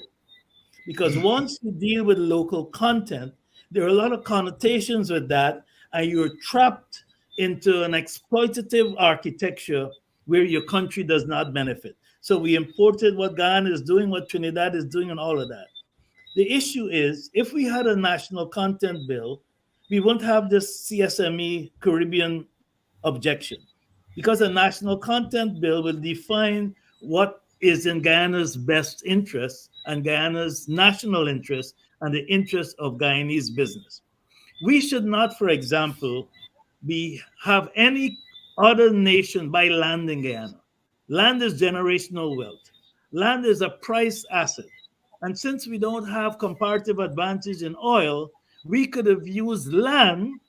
Because once you deal with local content, there are a lot of connotations with that, and you're trapped into an exploitative architecture where your country does not benefit. So we imported what Guyana is doing, what Trinidad is doing, and all of that. The issue is, if we had a national content bill, we won't have this CSME Caribbean objection, because a national content bill will define what is in Guyana's best interest and Guyana's national interest and the interest of Guyanese business. We should not, for example, have any other nation buy land in Guyana. Land is generational wealth. Land is a price asset. And since we don't have comparative advantage in oil, we could have used land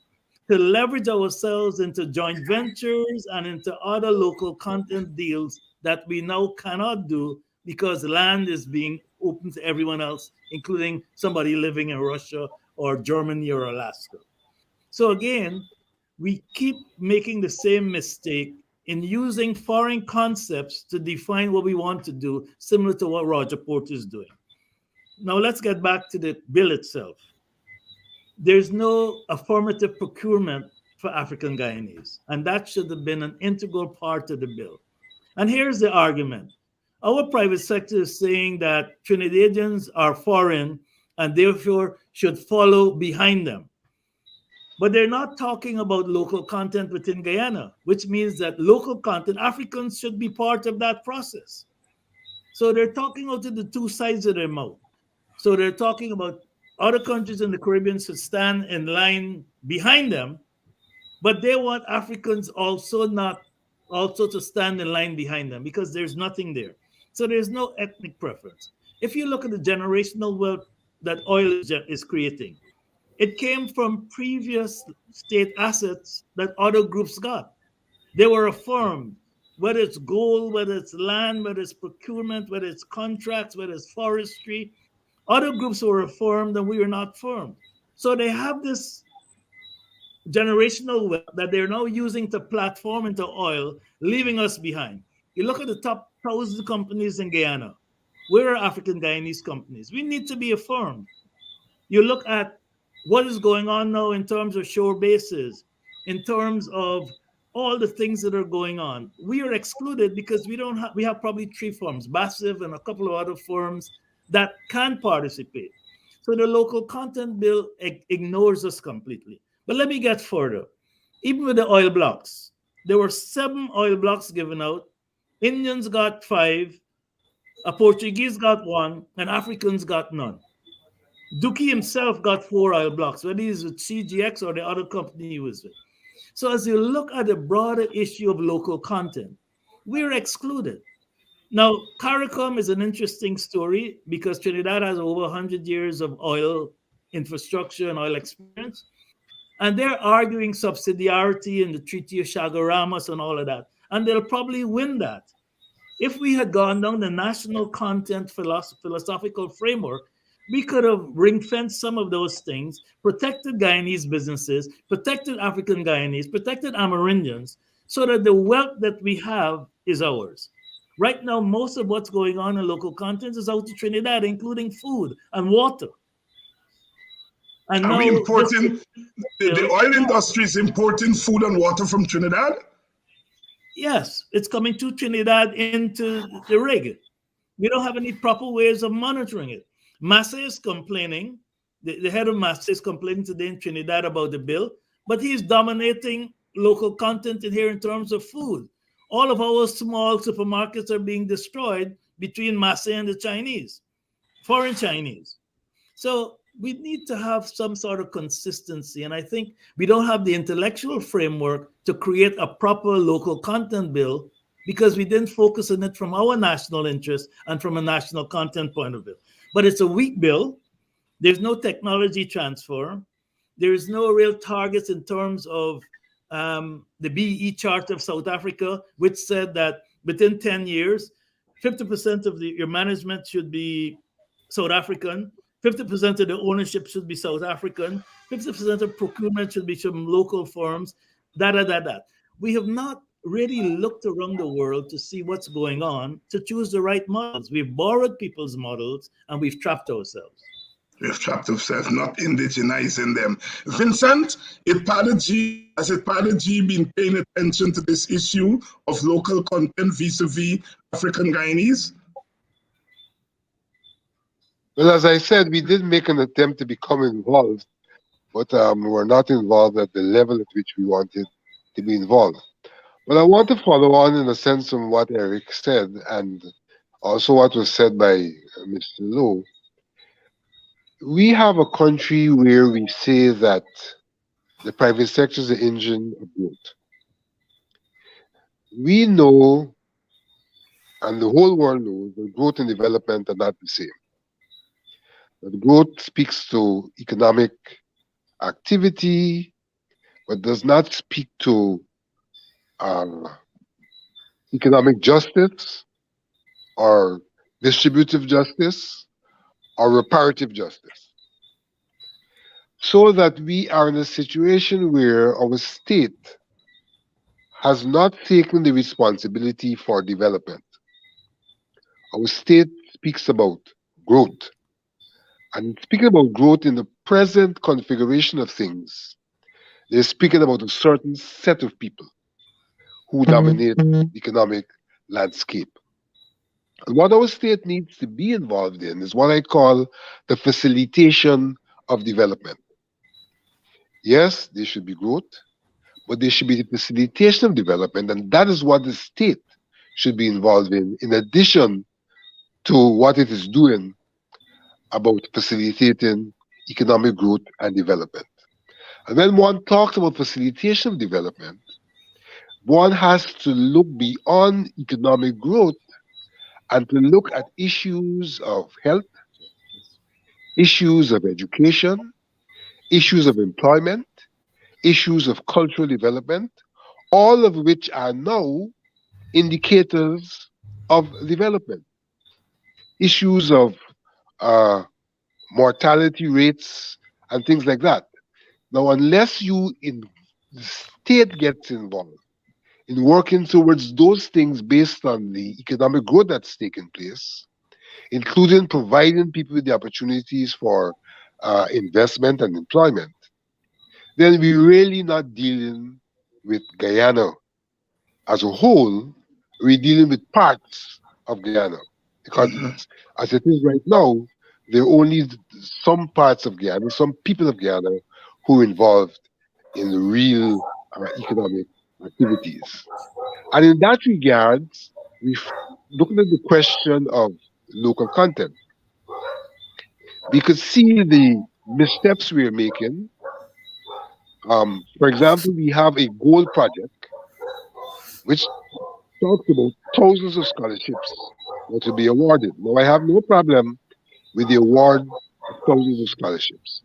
to leverage ourselves into joint ventures and into other local content deals that we now cannot do because land is being open to everyone else, including somebody living in Russia or Germany or Alaska. So again, we keep making the same mistake in using foreign concepts to define what we want to do, similar to what Roger Porter is doing. Now let's get back to the bill itself. There's no affirmative procurement for African Guyanese, and that should have been an integral part of the bill. And here's the argument. Our private sector is saying that Trinidadians are foreign and therefore should follow behind them. But they're not talking about local content within Guyana, which means that local content, Africans should be part of that process. So they're talking out of the two sides of their mouth. So they're talking about other countries in the Caribbean should stand in line behind them, but they want Africans also to stand in line behind them because there's nothing there. So there's no ethnic preference. If you look at the generational wealth that oil is creating, it came from previous state assets that other groups got. They were affirmed, whether it's gold, whether it's land, whether it's procurement, whether it's contracts, whether it's forestry. Other groups were affirmed and we were not firm. So they have this generational wealth that they're now using to platform into oil, leaving us behind. You look at the top 1,000 companies in Guyana. Where are African Guyanese companies? We need to be affirmed. You look at what is going on now in terms of shore bases, in terms of all the things that are going on. We are excluded because we have probably 3 firms, Bassiv and a couple of other firms that can participate. So the local content bill ignores us completely. But let me get further. Even with the oil blocks, there were 7 oil blocks given out. Indians got 5, a Portuguese got 1, and Africans got none. Duki himself got 4 oil blocks, whether he's with CGX or the other company he was with. So as you look at the broader issue of local content, we're excluded. Now, CARICOM is an interesting story because Trinidad has over 100 years of oil infrastructure and oil experience. And they're arguing subsidiarity in the Treaty of Chaguaramas and all of that. And they'll probably win that. If we had gone down the national content philosophical framework, we could have ring-fenced some of those things, protected Guyanese businesses, protected African Guyanese, protected Amerindians, so that the wealth that we have is ours. Right now, most of what's going on in local content is out to Trinidad, including food and water. And are now we importing, the oil industry is importing food and water from Trinidad? Yes, it's coming to Trinidad into the rig. We don't have any proper ways of monitoring it. Massa is complaining, the head of Massa is complaining today in Trinidad about the bill, but he's dominating local content in here in terms of food. All of our small supermarkets are being destroyed between Massa and the Chinese, foreign Chinese. So we need to have some sort of consistency. And I think we don't have the intellectual framework to create a proper local content bill because we didn't focus on it from our national interest and from a national content point of view. But it's a weak bill. There's no technology transfer. There's no real targets in terms of the BEE Charter of South Africa, which said that within 10 years, 50% of your management should be South African, 50% of the ownership should be South African, 50% of procurement should be from local firms, We have not really looked around the world to see what's going on to choose the right models. We've borrowed people's models and we've trapped ourselves. We have trapped ourselves, not indigenizing them. Vincent, has G been paying attention to this issue of local content vis-a-vis African Guyanese? Well, as I said, we did make an attempt to become involved, but we're not involved at the level at which we wanted to be involved. But I want to follow on in a sense from what Erick said, and also what was said by Mr. Lowe. We have a country where we say that the private sector is the engine of growth. We know, and the whole world knows, that growth and development are not the same. That growth speaks to economic activity, but does not speak to economic justice or distributive justice or reparative justice. So that we are in a situation where our state has not taken the responsibility for development. Our state speaks about growth. And speaking about growth in the present configuration of things, they're speaking about a certain set of people who dominate the economic landscape. And what our state needs to be involved in is what I call the facilitation of development. Yes, there should be growth, but there should be the facilitation of development, and that is what the state should be involved in addition to what it is doing about facilitating economic growth and development. And when one talks about facilitation of development, one has to look beyond economic growth and to look at issues of health, issues of education, issues of employment, issues of cultural development, all of which are now indicators of development. Issues of uh, mortality rates and things like that. Now, unless the state gets involved in working towards those things based on the economic growth that's taken place, including providing people with the opportunities for investment and employment, then we're really not dealing with Guyana as a whole. We're dealing with parts of Guyana because as it is right now, there are only some parts of Guyana, some people of Guyana who are involved in the real economic activities. And in that regard, we're looking at the question of local content. We could see the missteps we are making. For example, we have a gold project which talks about thousands of scholarships that to be awarded. Now, I have no problem with the award of thousands of scholarships.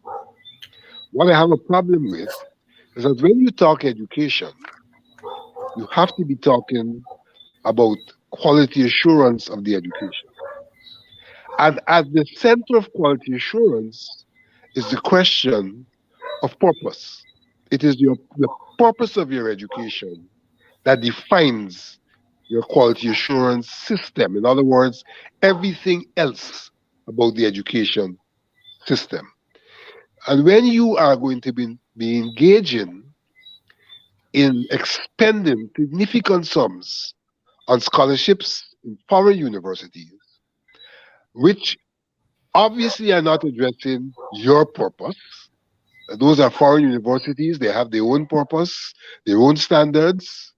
What I have a problem with is that when you talk education, you have to be talking about quality assurance of the education. And at the center of quality assurance is the question of purpose. It is the purpose of your education that defines your quality assurance system. In other words, everything else about the education system. And when you are going to be engaging in expending significant sums on scholarships in foreign universities, which obviously are not addressing your purpose. Those are foreign universities, they have their own purpose, their own standards.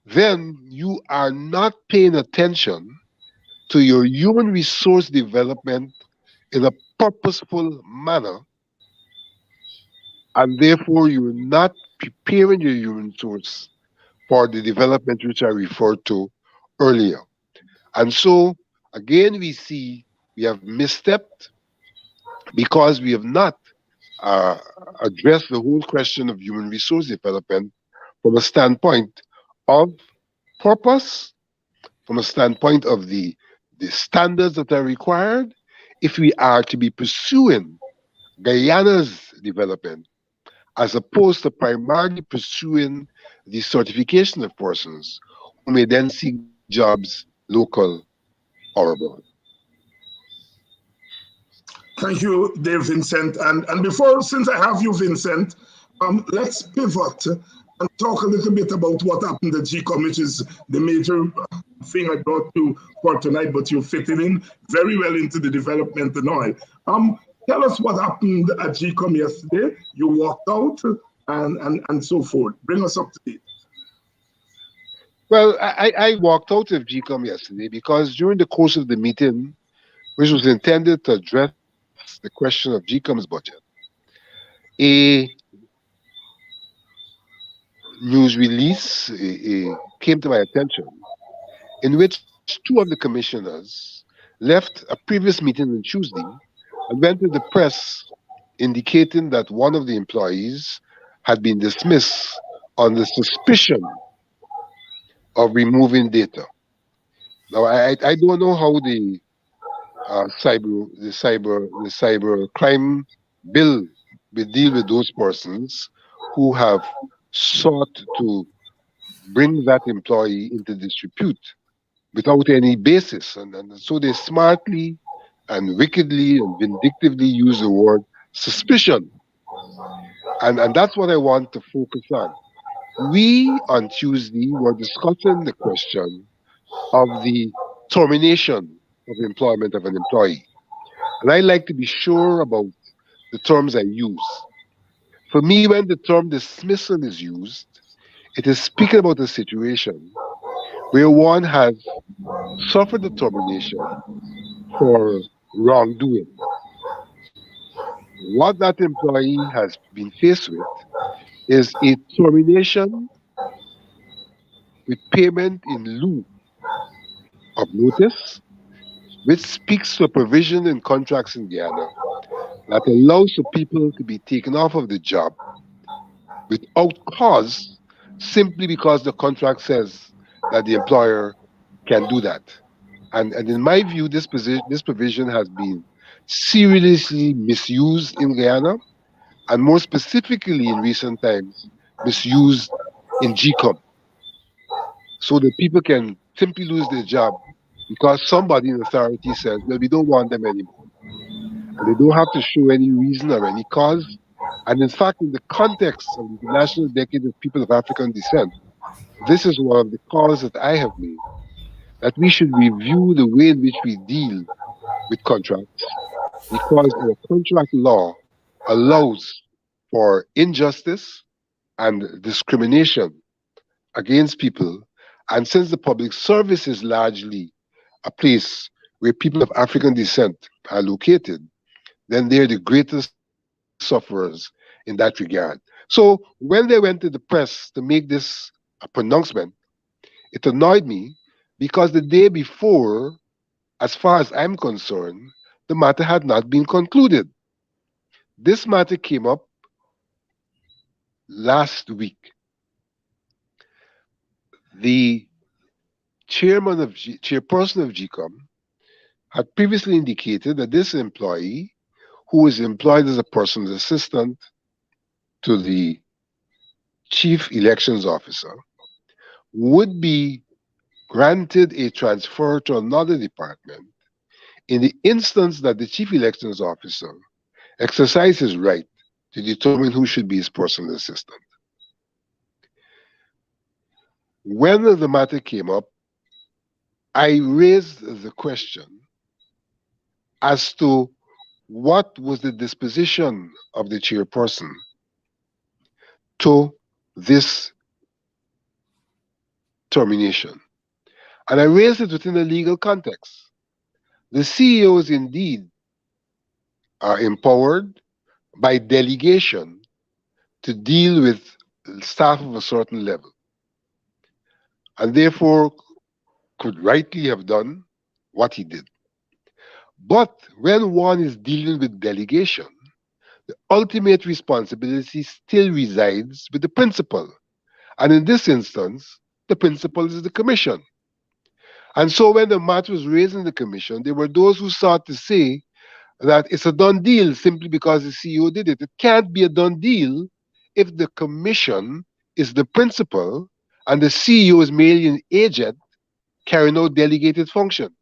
Then you are not paying attention to your human resource development in a purposeful manner, and therefore you're not preparing your human resource for the development which I referred to earlier. And so, again, we see we have misstepped because we have not addressed the whole question of human resource development from a standpoint of purpose, from a standpoint of the standards that are required if we are to be pursuing Guyana's development, as opposed to primarily pursuing the certification of persons who may then seek jobs local or abroad. Thank you, dear Vincent. And before, since I have you, Vincent, let's pivot and talk a little bit about what happened at GCOM, which is the major thing I brought you for tonight, but you fit it in very well into the development and all. Tell us what happened at GCOM yesterday. You walked out and so forth. Bring us up to date. Well, I walked out of GCOM yesterday because during the course of the meeting, which was intended to address the question of GCOM's budget, a news release came to my attention in which two of the commissioners left a previous meeting on Tuesday and went to the press indicating that one of the employees had been dismissed on the suspicion of removing data. Now, I don't know how the cyber crime bill will deal with those persons who have sought to bring that employee into disrepute without any basis. And so they smartly and wickedly and vindictively use the word suspicion. And that's what I want to focus on. We, on Tuesday, were discussing the question of the termination of employment of an employee. And I like to be sure about the terms I use. For me, when the term dismissal is used, it is speaking about a situation where one has suffered a termination for wrongdoing. What that employee has been faced with is a termination with payment in lieu of notice, which speaks to a provision in contracts in Guyana that allows for people to be taken off of the job without cause simply because the contract says that the employer can do that. And in my view, this provision has been seriously misused in Guyana, and more specifically in recent times, misused in GCOM. So that people can simply lose their job because somebody in authority says, well, we don't want them anymore. And they don't have to show any reason or any cause. And in fact, in the context of the International Decade of People of African Descent, this is one of the calls that I have made, that we should review the way in which we deal with contracts, because our contract law allows for injustice and discrimination against people. And since the public service is largely a place where people of African descent are located, then they're the greatest sufferers in that regard. So when they went to the press to make this pronouncement, it annoyed me because the day before, as far as I'm concerned, the matter had not been concluded. This matter came up last week. The chairperson of GCOM had previously indicated that this employee, who was employed as a personal assistant to the chief elections officer, would be granted a transfer to another department in the instance that the chief elections officer exercised his right to determine who should be his personal assistant. When the matter came up, I raised the question as to what was the disposition of the chairperson to this termination. And I raised it within a legal context. The CEOs indeed are empowered by delegation to deal with staff of a certain level, and therefore could rightly have done what he did. But when one is dealing with delegation, the ultimate responsibility still resides with the principal. And in this instance, the principal is the commission. And so when the matter was raised in the commission, there were those who sought to say that it's a done deal simply because the CEO did it. It can't be a done deal if the commission is the principal and the CEO is merely an agent carrying out delegated functions.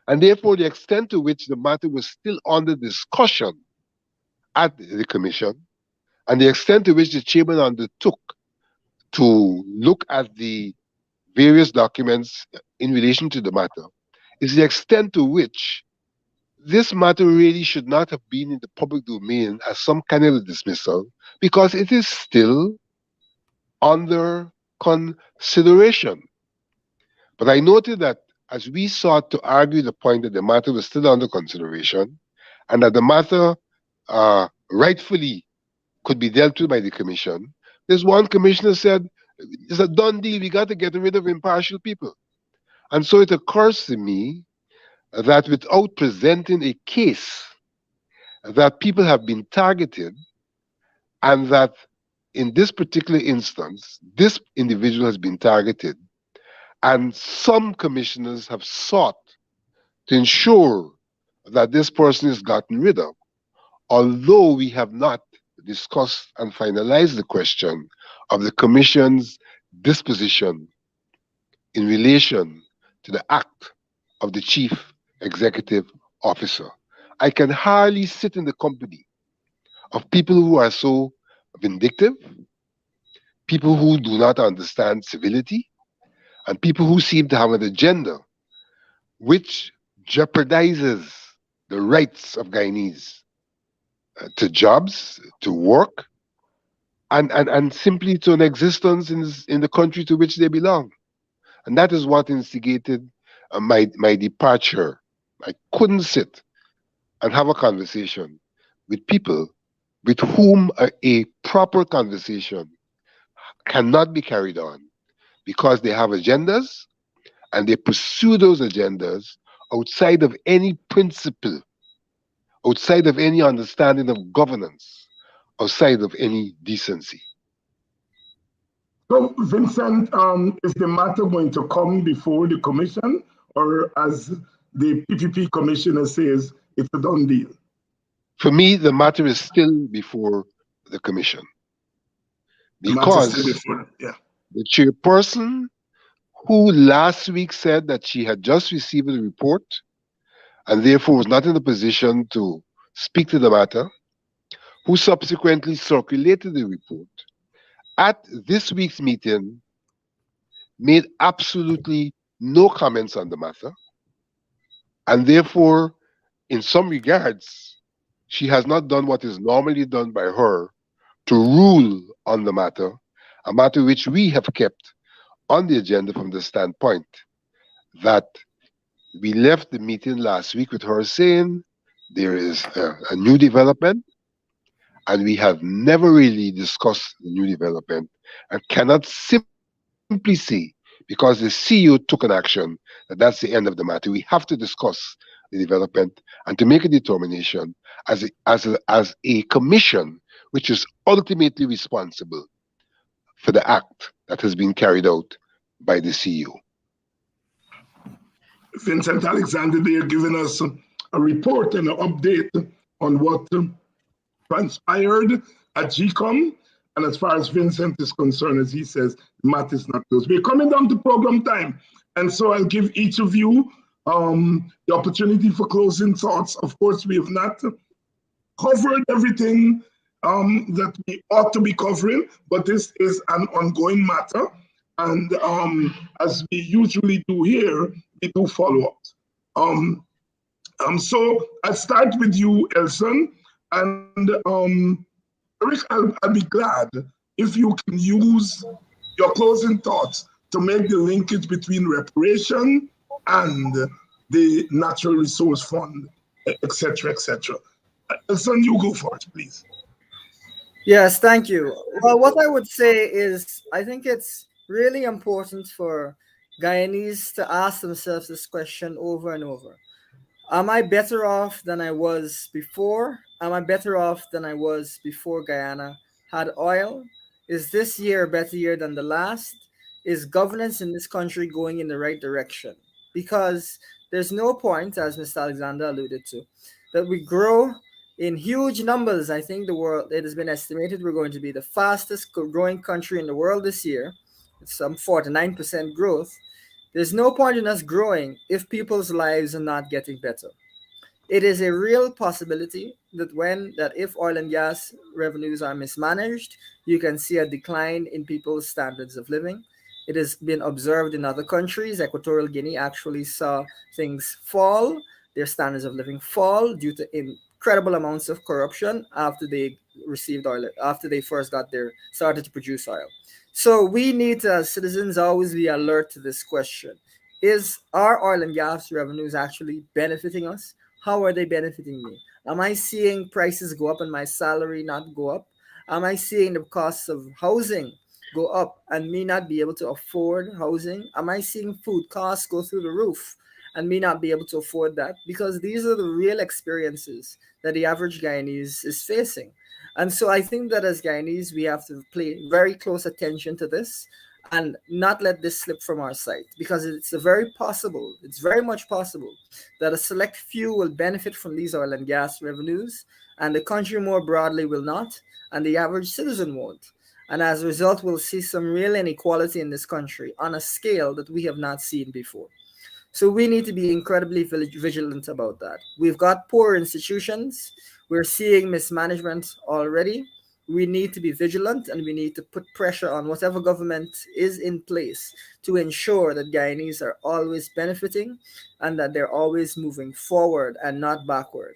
And therefore, the extent to which the matter was still under discussion at the commission, and the extent to which the chairman undertook to look at the various documents in relation to the matter, is the extent to which this matter really should not have been in the public domain as some kind of a dismissal, because it is still under consideration. But I noted that as we sought to argue the point that the matter was still under consideration, and that the matter rightfully could be dealt with by the commission, there's one commissioner said, it's a done deal, we got to get rid of impartial people. And so it occurs to me that without presenting a case that people have been targeted, and that in this particular instance, this individual has been targeted, and some commissioners have sought to ensure that this person is gotten rid of, although we have not discussed and finalized the question of the commission's disposition in relation to the act of the chief executive officer. I can hardly sit in the company of people who are so vindictive, people who do not understand civility, and people who seem to have an agenda which jeopardizes the rights of Guyanese to jobs, to work, and simply to an existence in the country to which they belong. And that is what instigated my departure. I couldn't sit and have a conversation with people with whom a proper conversation cannot be carried on because they have agendas and they pursue those agendas outside of any principle, outside of any understanding of governance, outside of any decency. So, Vincent, is the matter going to come before the commission, or as the PPP commissioner says, it's a done deal? For me, the matter is still before the commission. Because yeah. the chairperson, who last week said that she had just received a report and therefore was not in a position to speak to the matter, who subsequently circulated the report, at this week's meeting made absolutely no comments on the matter, and therefore, in some regards, she has not done what is normally done by her to rule on the matter, a matter which we have kept on the agenda from the standpoint that we left the meeting last week with her saying there is a new development, and we have never really discussed the new development and cannot simply say because the CEO took an action that that's the end of the matter. We have to discuss the development and to make a determination as a commission which is ultimately responsible for the act that has been carried out by the CEO. Vincent Alexander, they are giving us a report and an update on what transpired at GCOM. And as far as Vincent is concerned, as he says, the matter is not closed. We're coming down to program time. And so I'll give each of you the opportunity for closing thoughts. Of course, we have not covered everything that we ought to be covering, but this is an ongoing matter. And as we usually do here, we do follow-ups. So I'll start with you, Elson. And Erick, I'll be glad if you can use your closing thoughts to make the linkage between reparation and the Natural Resource Fund, et cetera, et cetera. Elson, you go first, please. Yes, thank you. Well, what I would say is I think it's really important for Guyanese to ask themselves this question over and over. Am I better off than I was before? Am I better off than I was before Guyana had oil? Is this year a better year than the last? Is governance in this country going in the right direction? Because there's no point, as Mr. Alexander alluded to, that we grow in huge numbers. I think the world, it has been estimated we're going to be the fastest growing country in the world this year. It's some 49% growth. There's no point in us growing if people's lives are not getting better. It is a real possibility that if oil and gas revenues are mismanaged, you can see a decline in people's standards of living. It has been observed in other countries. Equatorial Guinea actually saw things fall, their standards of living fall due to incredible amounts of corruption after they received oil, after they first started to produce oil. So we need to, as citizens, always be alert to this question. Is our oil and gas revenues actually benefiting us? How are they benefiting me? Am I seeing prices go up and my salary not go up? Am I seeing the costs of housing go up and me not be able to afford housing? Am I seeing food costs go through the roof and me not be able to afford that? Because these are the real experiences that the average Guyanese is facing. And so I think that as Guyanese, we have to pay very close attention to this and not let this slip from our sight, because it's very much possible that a select few will benefit from these oil and gas revenues and the country more broadly will not, and the average citizen won't. And as a result, we'll see some real inequality in this country on a scale that we have not seen before. So we need to be incredibly vigilant about that. We've got poor institutions. We're seeing mismanagement already. We need to be vigilant and we need to put pressure on whatever government is in place to ensure that Guyanese are always benefiting and that they're always moving forward and not backward.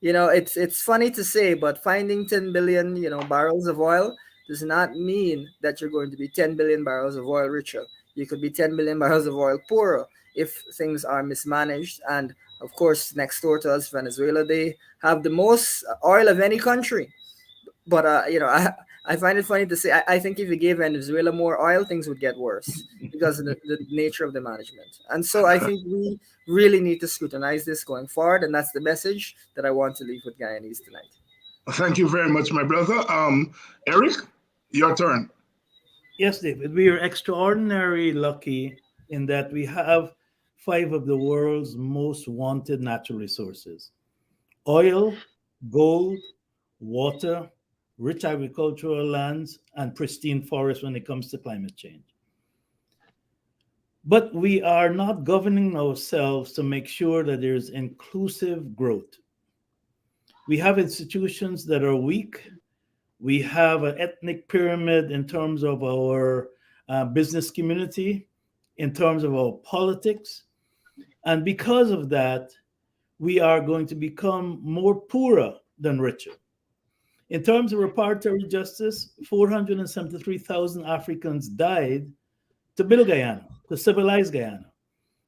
It's funny to say, but finding 10 billion, barrels of oil does not mean that you're going to be 10 billion barrels of oil richer. You could be 10 billion barrels of oil poorer if things are mismanaged. And of course, next door to us, Venezuela, they have the most oil of any country. But I find it funny to say. I think if you gave Venezuela more oil, things would get worse because of the nature of the management. And so I think we really need to scrutinize this going forward, and that's the message that I want to leave with Guyanese tonight. Thank you very much, my brother. Erick, your turn. Yes, David, we are extraordinarily lucky in that we have 5 of the world's most wanted natural resources: oil, gold, water, rich agricultural lands, and pristine forests when it comes to climate change. But we are not governing ourselves to make sure that there's inclusive growth. We have institutions that are weak. We have an ethnic pyramid in terms of our business community, in terms of our politics. And because of that, we are going to become more poorer than richer. In terms of reparatory justice, 473,000 Africans died to build Guyana, to civilize Guyana.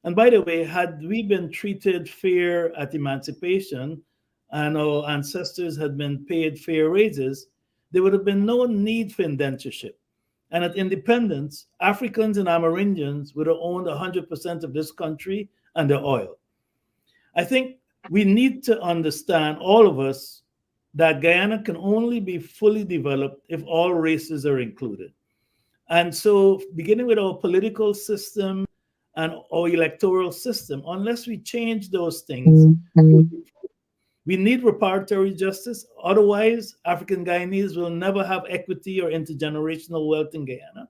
And by the way, had we been treated fair at emancipation and our ancestors had been paid fair wages, there would have been no need for indentureship. And at independence, Africans and Amerindians would have owned 100% of this country and the oil. I think we need to understand, all of us, that Guyana can only be fully developed if all races are included. And so, beginning with our political system and our electoral system, unless we change those things, we need reparatory justice. Otherwise, African Guyanese will never have equity or intergenerational wealth in Guyana.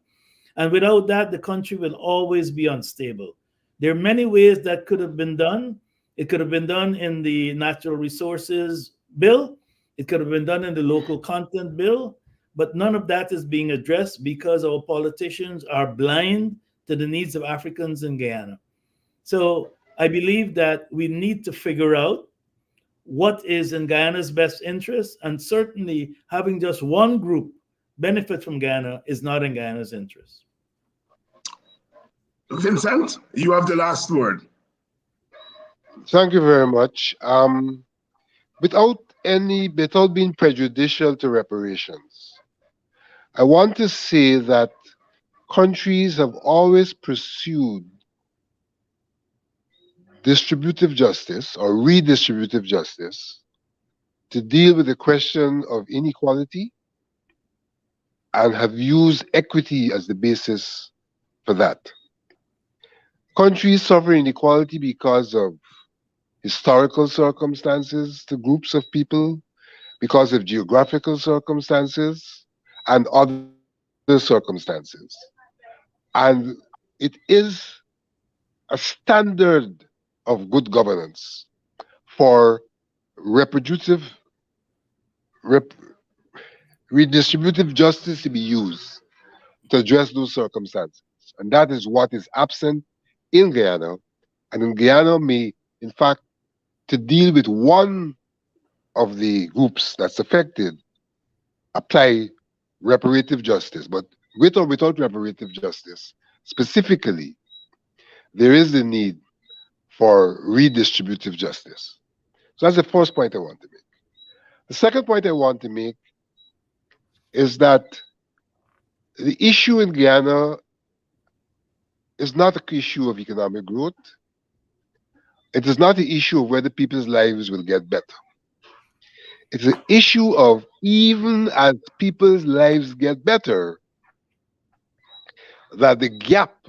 And without that, the country will always be unstable. There are many ways that could have been done. It could have been done in the Natural Resources Bill. It could have been done in the Local Content Bill. But none of that is being addressed because our politicians are blind to the needs of Africans in Guyana. So I believe that we need to figure out what is in Guyana's best interest, and certainly having just one group benefit from Guyana is not in Guyana's interest. Vincent, you have the last word. Thank you very much. Without being prejudicial to reparations, I want to say that countries have always pursued distributive justice or redistributive justice to deal with the question of inequality and have used equity as the basis for that. Countries suffer inequality because of historical circumstances to groups of people, because of geographical circumstances and other circumstances. And it is a standard of good governance for redistributive justice to be used to address those circumstances. And that is what is absent in Guyana. And in Guyana may, in fact, to deal with one of the groups that's affected, apply reparative justice. But with or without reparative justice, specifically, there is the need for redistributive justice. So that's the first point I want to make. The second point I want to make is that the issue in Guyana is not an issue of economic growth. It is not the issue of whether people's lives will get better. It's an issue of, even as people's lives get better, that the gap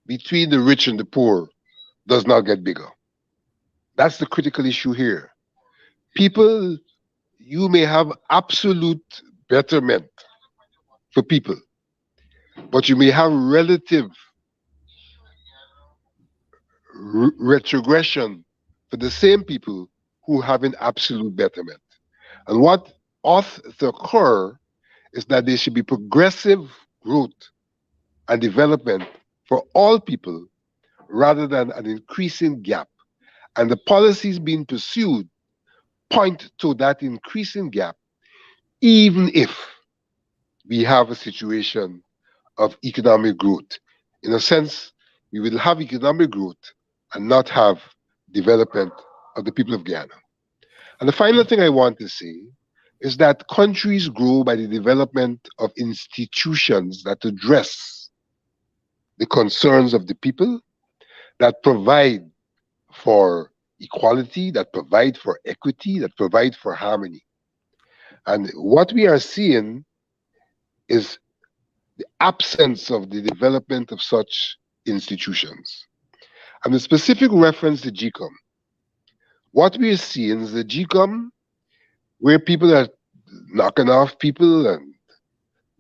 between the rich and the poor does not get bigger. That's the critical issue here. People, you may have absolute betterment for people, but you may have relative retrogression for the same people who have an absolute betterment. And what ought to occur is that there should be progressive growth and development for all people rather than an increasing gap. And the policies being pursued point to that increasing gap, even if we have a situation of economic growth. In a sense, we will have economic growth and not have development of the people of Guyana. And the final thing I want to say is that countries grow by the development of institutions that address the concerns of the people, that provide for equality, that provide for equity, that provide for harmony. And what we are seeing is the absence of the development of such institutions. And the specific reference to GCOM, what we are seeing is the GCOM where people are knocking off people and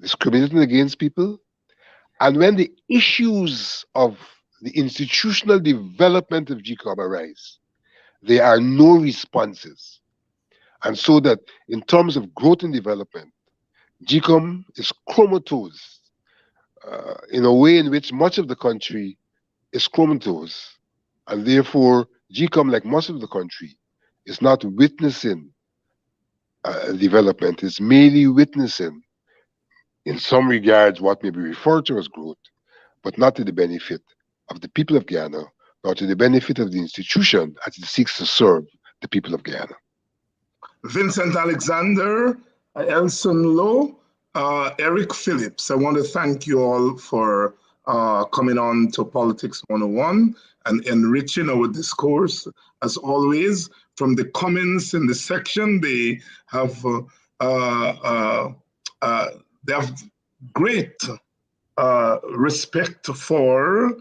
discriminating against people. And when the issues of the institutional development of GCOM arise, there are no responses. And so that in terms of growth and development, GCOM is comatose in a way in which much of the country is comatose. And therefore, GCOM, like most of the country, is not witnessing development, is merely witnessing, in some regards, what may be referred to as growth, but not to the benefit of the people of Guyana, nor to the benefit of the institution as it seeks to serve the people of Guyana. Vincent Alexander, Elson Lowe, Erick Phillips, I want to thank you all for coming on to Politics 101 and enriching our discourse. As always, from the comments in the section, they have great respect for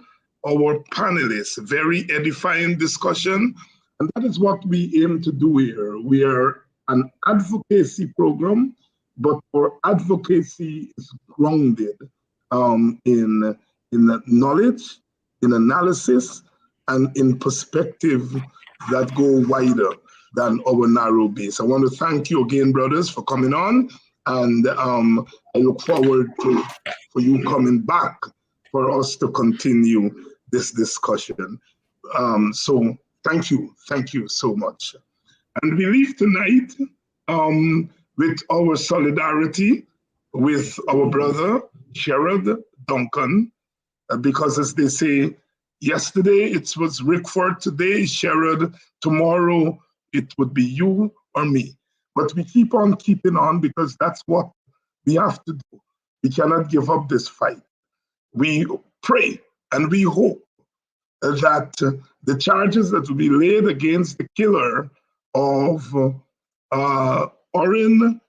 our panelists, very edifying discussion. And that is what we aim to do here. We are an advocacy program, but our advocacy is grounded in knowledge, in analysis, and in perspective that go wider than our narrow base. I want to thank you again, brothers, for coming on. And I look forward for you coming back for us to continue this discussion. So thank you so much. And we leave tonight with our solidarity with our brother, Sherrod Duncan, because as they say, yesterday it was Rickford, today Sherrod, tomorrow it would be you or me. But we keep on keeping on because that's what we have to do. We cannot give up this fight. We pray and we hope that the charges that will be laid against the killer of Orrin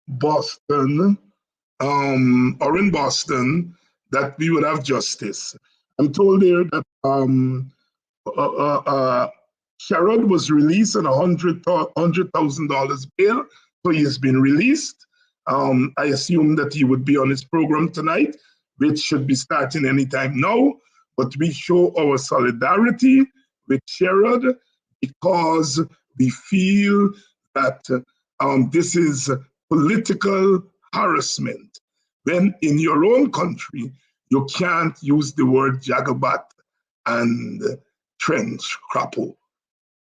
Boston, that we would have justice. I'm told here that Sherrod was released on $100,000 bail, so he has been released. I assume that he would be on his program tonight, which should be starting anytime now. But we show our solidarity with Sherrod because we feel that this is political harassment. When in your own country, you can't use the word Jagabat and trench crapple.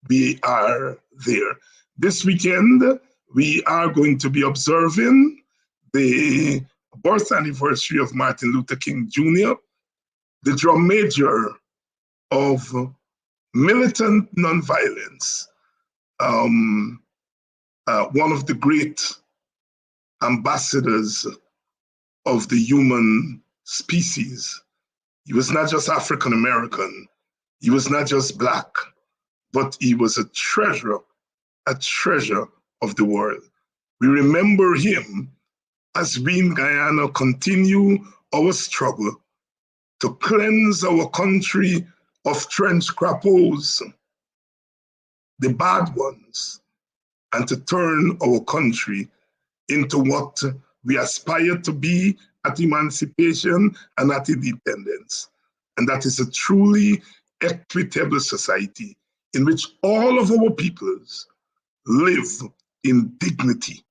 We are there. This weekend, we are going to be observing the birth anniversary of Martin Luther King Jr., the drum major of militant nonviolence, one of the great ambassadors of the human species. He was not just African American, he was not just Black, but he was a treasure of the world. We remember him as we in Guyana continue our struggle to cleanse our country of trench crappos, the bad ones, and to turn our country into what we aspire to be at emancipation and at independence. And that is a truly equitable society in which all of our peoples live in dignity.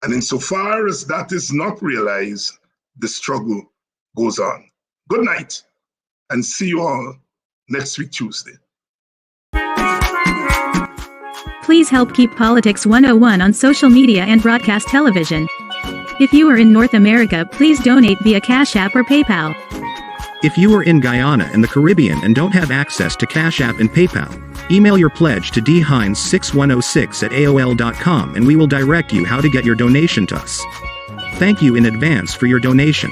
And insofar as that is not realized, the struggle goes on. Good night, and see you all next week, Tuesday. Please help keep Politics 101 on social media and broadcast television. If you are in North America, please donate via Cash App or PayPal. If you are in Guyana and the Caribbean and don't have access to Cash App and PayPal, email your pledge to dhines6106@aol.com and we will direct you how to get your donation to us. Thank you in advance for your donation.